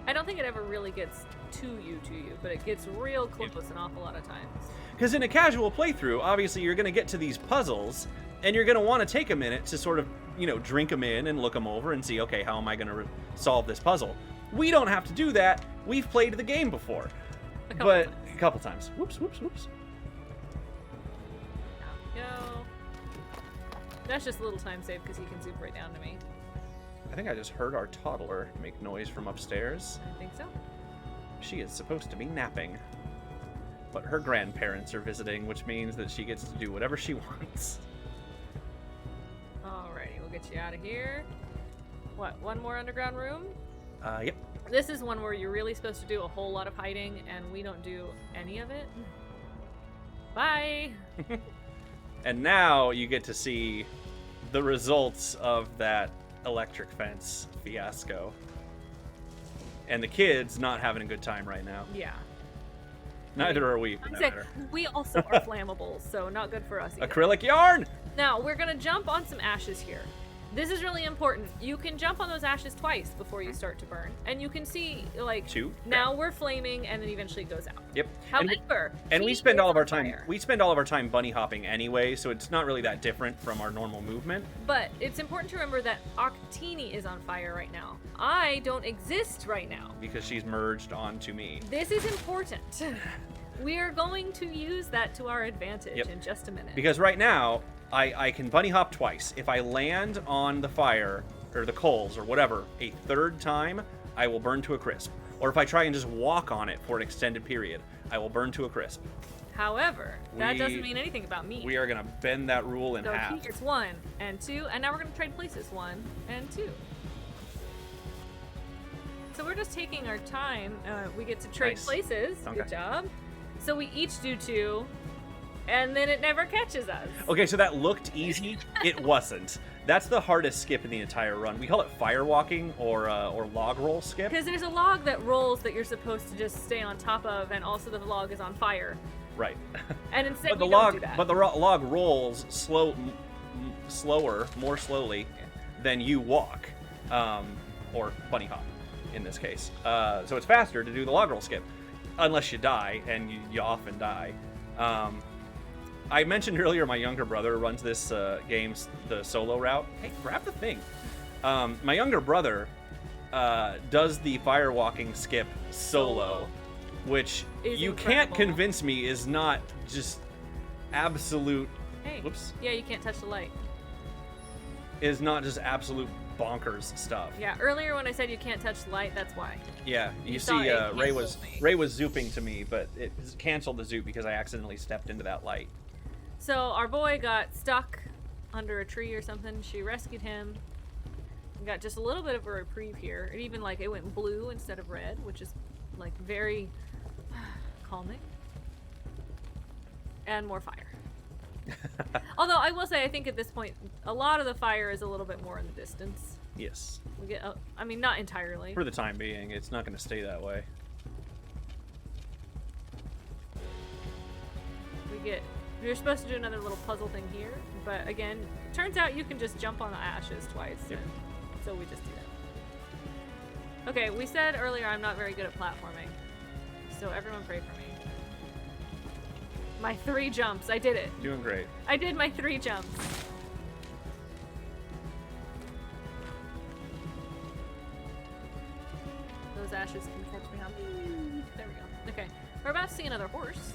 I don't think it ever really gets to you, but it gets real close an awful lot of times. Because in a casual playthrough, obviously you're going to get to these puzzles, and you're going to want to take a minute to sort of, drink them in and look them over and see, okay, how am I going to solve this puzzle? We don't have to do that. We've played the game before. A couple times. Whoops. Go. That's just a little time save because he can zoom right down to me. I think I just heard our toddler make noise from upstairs. I think so. She is supposed to be napping. But her grandparents are visiting, which means that she gets to do whatever she wants. Alrighty, we'll get you out of here. What, one more underground room? Yep. This is one where you're really supposed to do a whole lot of hiding, and we don't do any of it. Bye! And now you get to see the results of that electric fence fiasco. And the kids not having a good time right now. Yeah. Neither are we, for that matter. We also are flammable, so not good for us either. Acrylic yarn! Now, we're going to jump on some ashes here. This is really important. You can jump on those ashes twice before you start to burn. And you can see, like, now we're flaming, and then eventually it goes out. Yep. However, and we spend all of our time bunny hopping anyway, so it's not really that different from our normal movement. But it's important to remember that Octini is on fire right now. I don't exist right now. Because she's merged onto me. This is important. We are going to use that to our advantage in just a minute. Because right now, I can bunny hop twice. If I land on the fire, or the coals, or whatever, a third time, I will burn to a crisp. Or if I try and just walk on it for an extended period, I will burn to a crisp. However, that doesn't mean anything about me. We are going to bend that rule in half. So here's 1 and 2, and now we're going to trade places, 1 and 2. So we're just taking our time. We get to trade places. Okay. Good job. So we each do 2. And then it never catches us. Okay, so that looked easy. It wasn't. That's the hardest skip in the entire run. We call it firewalking or log roll skip. Because there's a log that rolls that you're supposed to just stay on top of, and also the log is on fire. Right. And instead but the we log, don't do that. But the log rolls more slowly than you walk, or bunny hop. in this case. So it's faster to do the log roll skip, unless you die, and you often die. I mentioned earlier my younger brother runs this game, the solo route. Hey, grab the thing. My younger brother does the firewalking skip solo, which you can't convince me is not just absolute. Hey, whoops. Yeah, you can't touch the light. Is not just absolute bonkers stuff. Yeah, earlier when I said you can't touch the light, that's why. Yeah, you see, Ray was zooping to me, but it canceled the zoop because I accidentally stepped into that light. So our boy got stuck under a tree or something. She rescued him. We got just a little bit of a reprieve here. It even it went blue instead of red, which is very calming. And more fire. Although I will say, I think at this point, a lot of the fire is a little bit more in the distance. Yes. We get, I mean, not entirely. For the time being, it's not going to stay that way. You're supposed to do another little puzzle thing here, but again, turns out you can just jump on the ashes twice, yep. So we just do that. Okay, we said earlier I'm not very good at platforming, so everyone pray for me. My 3 jumps, I did it. Doing great. I did my 3 jumps. Those ashes can catch me on. There we go. Okay, we're about to see another horse.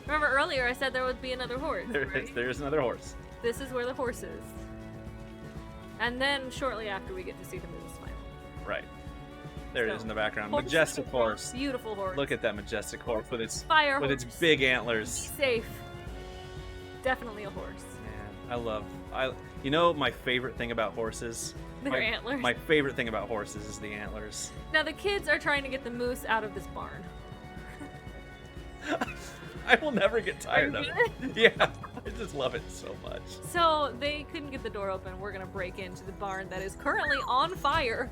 Remember earlier I said there would be another horse, right? There's another horse. This is where the horse is. And then shortly after we get to see the moose finally. Right. There it is in the background. Horse, majestic horse. Beautiful horse. Look at that majestic horse with its fire with horse. its big antlers. Safe. Definitely a horse. Man, you know my favorite thing about horses? Their antlers. My favorite thing about horses is the antlers. Now the kids are trying to get the moose out of this barn. I will never get tired of it. Yeah, I just love it so much. So they couldn't get the door open. We're gonna break into the barn that is currently on fire.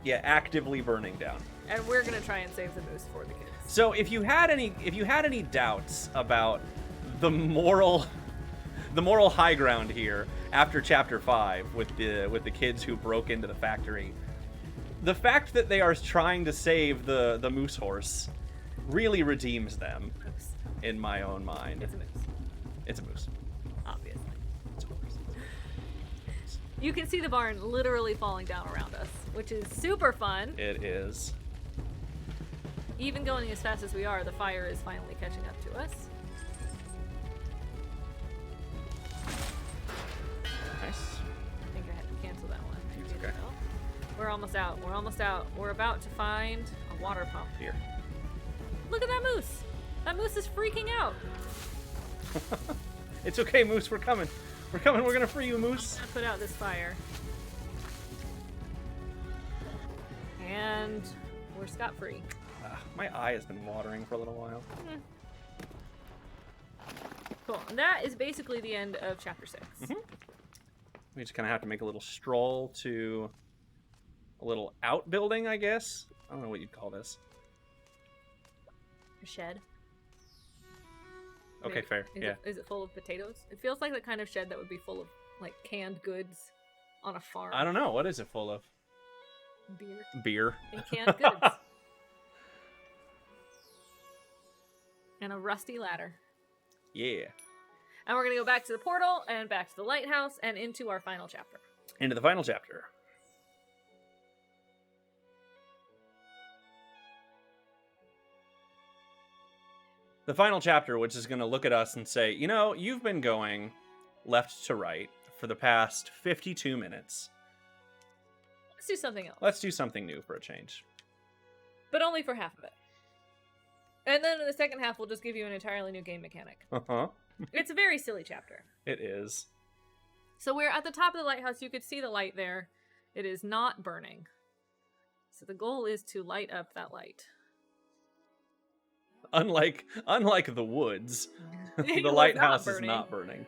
Yeah, actively burning down. And we're gonna try and save the moose for the kids. So if you had any doubts about the moral high ground here after chapter 5 with the kids who broke into the factory, the fact that they are trying to save the moose horse really redeems them. In my own mind. It's a moose. It's a moose. Obviously. It's a moose. You can see the barn literally falling down around us, which is super fun. It is. Even going as fast as we are, the fire is finally catching up to us. Nice. I think I had to cancel that one. It's okay. We're almost out. We're almost out. We're about to find a water pump. Here. Look at that moose. That moose is freaking out. It's okay, Moose. We're coming. We're coming. We're gonna free you, Moose. I'm gonna put out this fire. And we're scot-free. My eye has been watering for a little while. Cool. And that is basically the end of chapter 6. Mm-hmm. We just kind of have to make a little stroll to a little outbuilding, I guess. I don't know what you'd call this. A shed. Okay, fair. Yeah. Is it full of potatoes? It feels like the kind of shed that would be full of canned goods on a farm. I don't know. What is it full of? Beer. And canned goods. And a rusty ladder. Yeah. And we're going to go back to the portal and back to the lighthouse and into our final chapter. Into the final chapter. The final chapter, which is going to look at us and say, you know, you've been going left to right for the past 52 minutes. Let's do something else. Let's do something new for a change. But only for half of it. And then in the second half, we'll just give you an entirely new game mechanic. Uh-huh. It's a very silly chapter. It is. So we're at the top of the lighthouse. You could see the light there. It is not burning. So the goal is to light up that light. Unlike the woods, the lighthouse is not burning.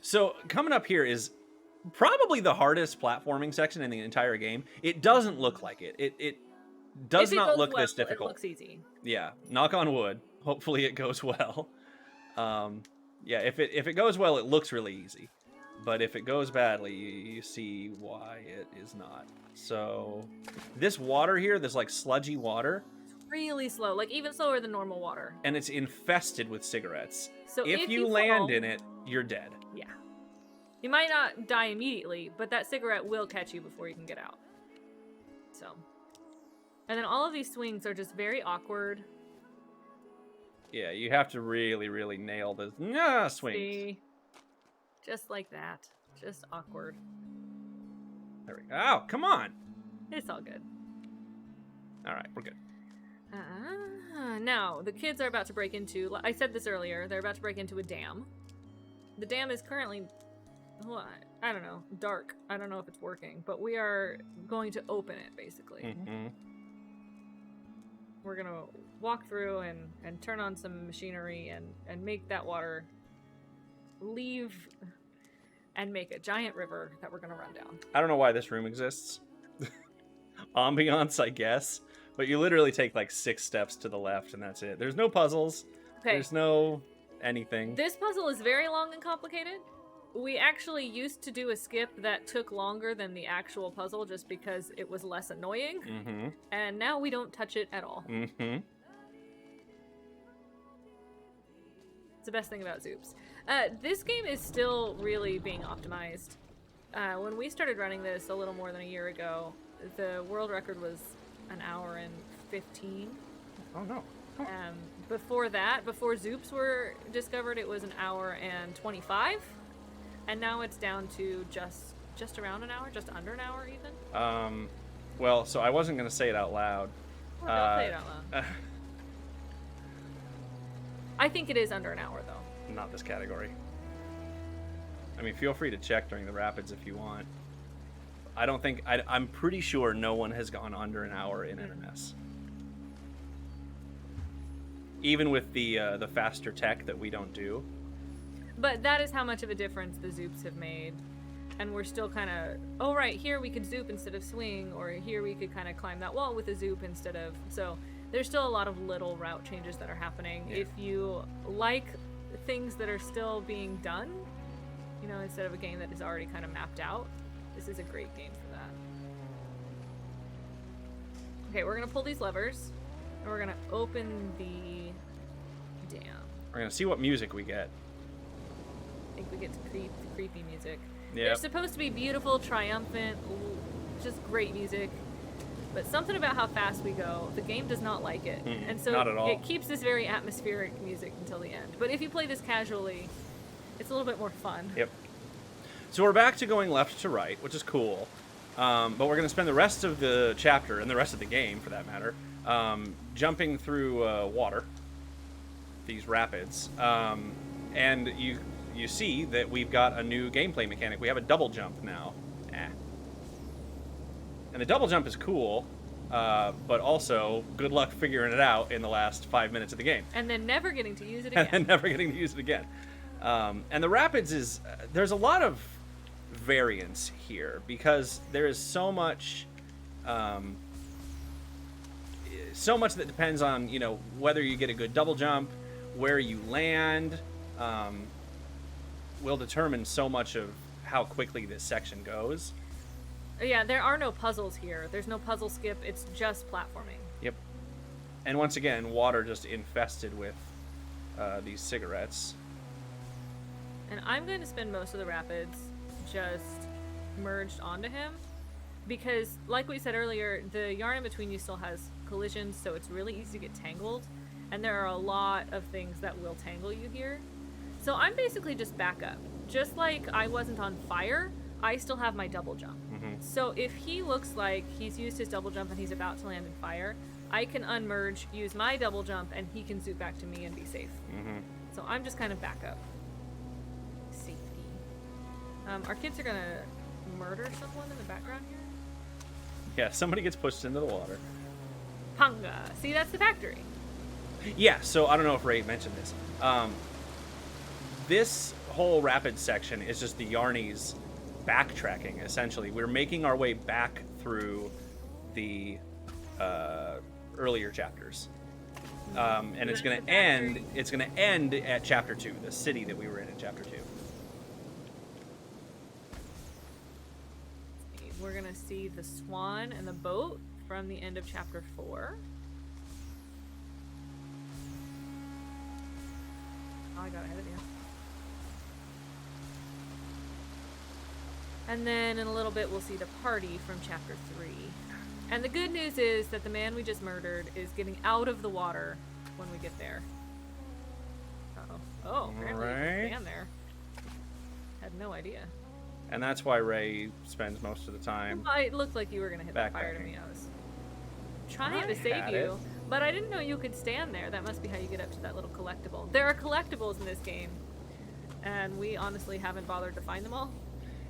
So coming up here is probably the hardest platforming section in the entire game. It doesn't look like it. It does not look this difficult. It looks easy. Yeah, knock on wood. Hopefully it goes well. Yeah, if it goes well, it looks really easy. But if it goes badly, you see why it is not. So this water here, this like sludgy water, Really slow, like even slower than normal water. and it's infested with cigarettes. So if you fall, land in it, you're dead. Yeah. You might not die immediately, but that cigarette will catch you before you can get out. So. And then all of these swings are just very awkward. Yeah, you have to really, really nail the swings. See? Just like that. Just awkward. There we go. Oh, come on. It's all good. All right, we're good. Now, the kids are about to break into... I said this earlier. They're about to break into a dam. The dam is currently... Well, I don't know. Dark. I don't know if it's working. But we are going to open it, basically. Mm-hmm. We're going to walk through and turn on some machinery and make that water leave and make a giant river that we're going to run down. I don't know why this room exists. Ambiance, I guess. But you literally take like 6 steps to the left and that's it. There's no puzzles. Okay. There's no anything. This puzzle is very long and complicated. We actually used to do a skip that took longer than the actual puzzle just because it was less annoying. Mm-hmm. And now we don't touch it at all. Mm-hmm. It's the best thing about Zoops. This game is still really being optimized. When we started running this a little more than a year ago, the world record was an hour and 15. Oh, no. Oh. Before that, before Zoops were discovered, it was an hour and 25. And now it's down to just around an hour, just under an hour even. Well, so I wasn't going to say it out loud. Well, don't say it out loud. I think it is under an hour, though. Not this category. I mean, feel free to check during the rapids if you want. I don't think... I'm pretty sure no one has gone under an hour in NMS. Even with the faster tech that we don't do. But that is how much of a difference the Zoops have made. And we're still kind of... Oh, right, here we could Zoop instead of swing. Or here we could kind of climb that wall with a Zoop instead of... So there's still a lot of little route changes that are happening. Yeah. If you like things that are still being done, you know, instead of a game that is already kind of mapped out, this is a great game for that. Okay, we're going to pull these levers, and we're going to open the dam. We're going to see what music we get. I think we get to creepy music. Yep. There's supposed to be beautiful, triumphant, just great music. But something about how fast we go, the game does not like it. And so not at all. It keeps this very atmospheric music until the end. But if you play this casually, it's a little bit more fun. Yep. So we're back to going left to right, which is cool. But we're going to spend the rest of the chapter, and the rest of the game for that matter, jumping through water, these rapids. And you see that we've got a new gameplay mechanic. We have a double jump now. And the double jump is cool, but also good luck figuring it out in the last 5 minutes of the game. And then never getting to use it again. And never getting to use it again. And the rapids is... there's a lot of variance here, because there is so much... so much that depends on, you know, whether you get a good double jump, where you land, will determine so much of how quickly this section goes. Yeah, there are no puzzles here. There's no puzzle skip. It's just platforming. Yep. And once again, water just infested with these cigarettes. And I'm going to spend most of the rapids just merged onto him. Because, like we said earlier, the yarn in between you still has collisions, so it's really easy to get tangled. And there are a lot of things that will tangle you here. So I'm basically just back up. Just like I wasn't on fire, I still have my double jump. Mm-hmm. So if he looks like he's used his double jump and he's about to land in fire, I can unmerge, use my double jump, and he can zoom back to me and be safe. Mm-hmm. So I'm just kind of back up. Safety. Our kids are gonna murder someone in the background here. Yeah, somebody gets pushed into the water. Panga. See, that's the factory. Yeah, so I don't know if Ray mentioned this. This whole rapid section is just the Yarnies backtracking, essentially. We're making our way back through the earlier chapters. And it's going to end at chapter 2, the city that we were in chapter 2. we're gonna see the swan and the boat from the end of chapter 4. Oh, I got ahead of you. And then in a little bit, we'll see the party from chapter 3. And the good news is that the man we just murdered is getting out of the water when we get there. Uh-oh. Oh, apparently you can stand there. Had no idea. And that's why Ray spends most of the time. It looked like you were gonna hit the fire to me. I was trying to save you, but I didn't know you could stand there. That must be how you get up to that little collectible. There are collectibles in this game, and we honestly haven't bothered to find them all.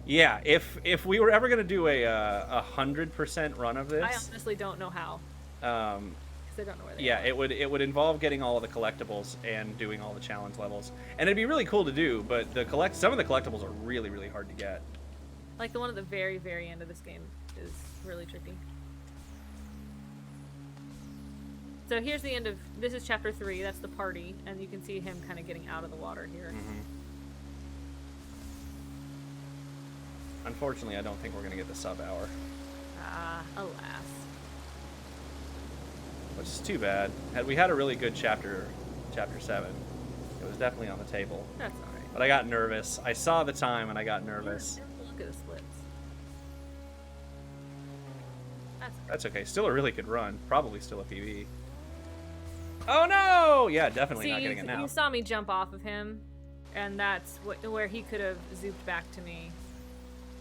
Yeah, if we were ever gonna do a 100% run of this, I honestly don't know how. Because I don't know where they are. it would involve getting all of the collectibles and doing all the challenge levels, and it'd be really cool to do. But some of the collectibles are really, really hard to get. Like the one at the very, very end of this game is really tricky. So here's the end of this is chapter 3. That's the party, and you can see him kind of getting out of the water here. Mm-hmm. Unfortunately, I don't think we're gonna get the sub hour. Alas. Which is too bad. Had we had a really good chapter 7, it was definitely on the table. That's alright. But I got nervous. I saw the time and I got nervous. Yeah, look at the splits. That's okay. Still a really good run. Probably still a PB. Oh no! Yeah, definitely not getting it now. You saw me jump off of him, and that's where he could have zooped back to me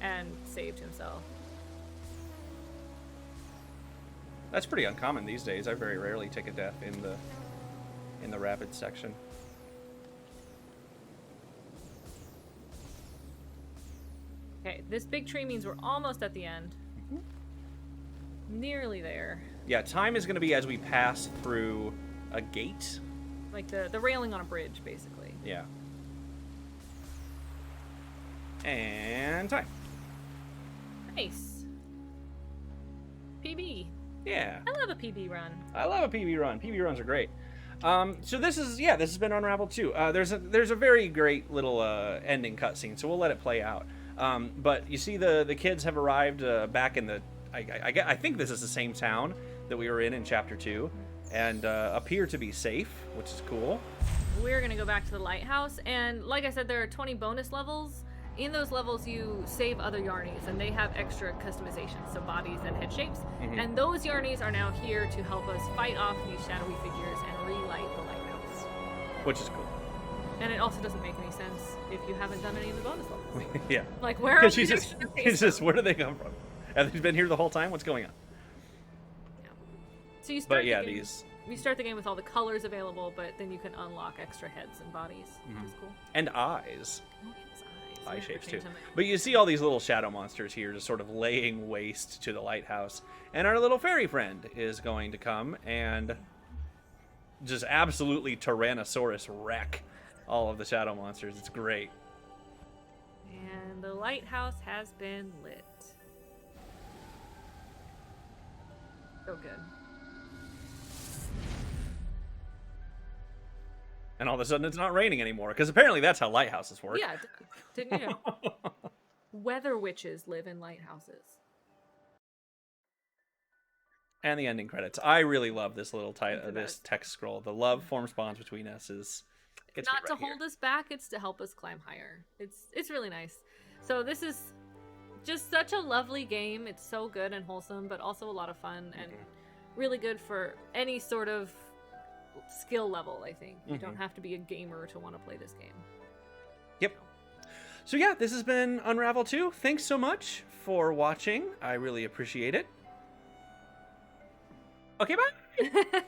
and saved himself. That's pretty uncommon these days. I very rarely take a death in the rapid section. Okay, this big tree means we're almost at the end. Mm-hmm. Nearly there. Yeah, time is going to be as we pass through a gate. Like the railing on a bridge, basically. Yeah. And time. Nice. PB. Yeah. I love a PB run. I love a PB run. PB runs are great. So this has been Unravel 2. There's a very great little ending cutscene, so we'll let it play out. But you see the kids have arrived back in the I think this is the same town that we were in chapter 2, and appear to be safe, which is cool. We're gonna go back to the lighthouse, and like I said, there are 20 bonus levels. In those levels, you save other Yarnies, and they have extra customizations, so bodies and head shapes. Mm-hmm. And those Yarnies are now here to help us fight off these shadowy figures and relight the lighthouse. Which is cool. And it also doesn't make any sense if you haven't done any of the bonus levels. Yeah. Like, where are she's just, where do they come from? Have they been here the whole time? What's going on? Yeah. So you start you start the game with all the colors available, but then you can unlock extra heads and bodies, which is cool. And eyes. Oh, yes, eyes. Eye shapes too. But you see all these little shadow monsters here just sort of laying waste to the lighthouse. And our little fairy friend is going to come and just absolutely Tyrannosaurus wreck all of the shadow monsters. It's great. And the lighthouse has been lit. So good. And all of a sudden it's not raining anymore, because apparently that's how lighthouses work. Yeah, didn't you know? Weather witches live in lighthouses. And the ending credits. I really love this little this text scroll. The love forms bonds between us is... It's not to hold us back, it's to help us climb higher. It's really nice. So this is just such a lovely game. It's so good and wholesome, but also a lot of fun and really good for any sort of skill level, I think. You don't have to be a gamer to want to play this game. Yep. So yeah, this has been Unravel 2. Thanks so much for watching. I really appreciate it. Okay, bye!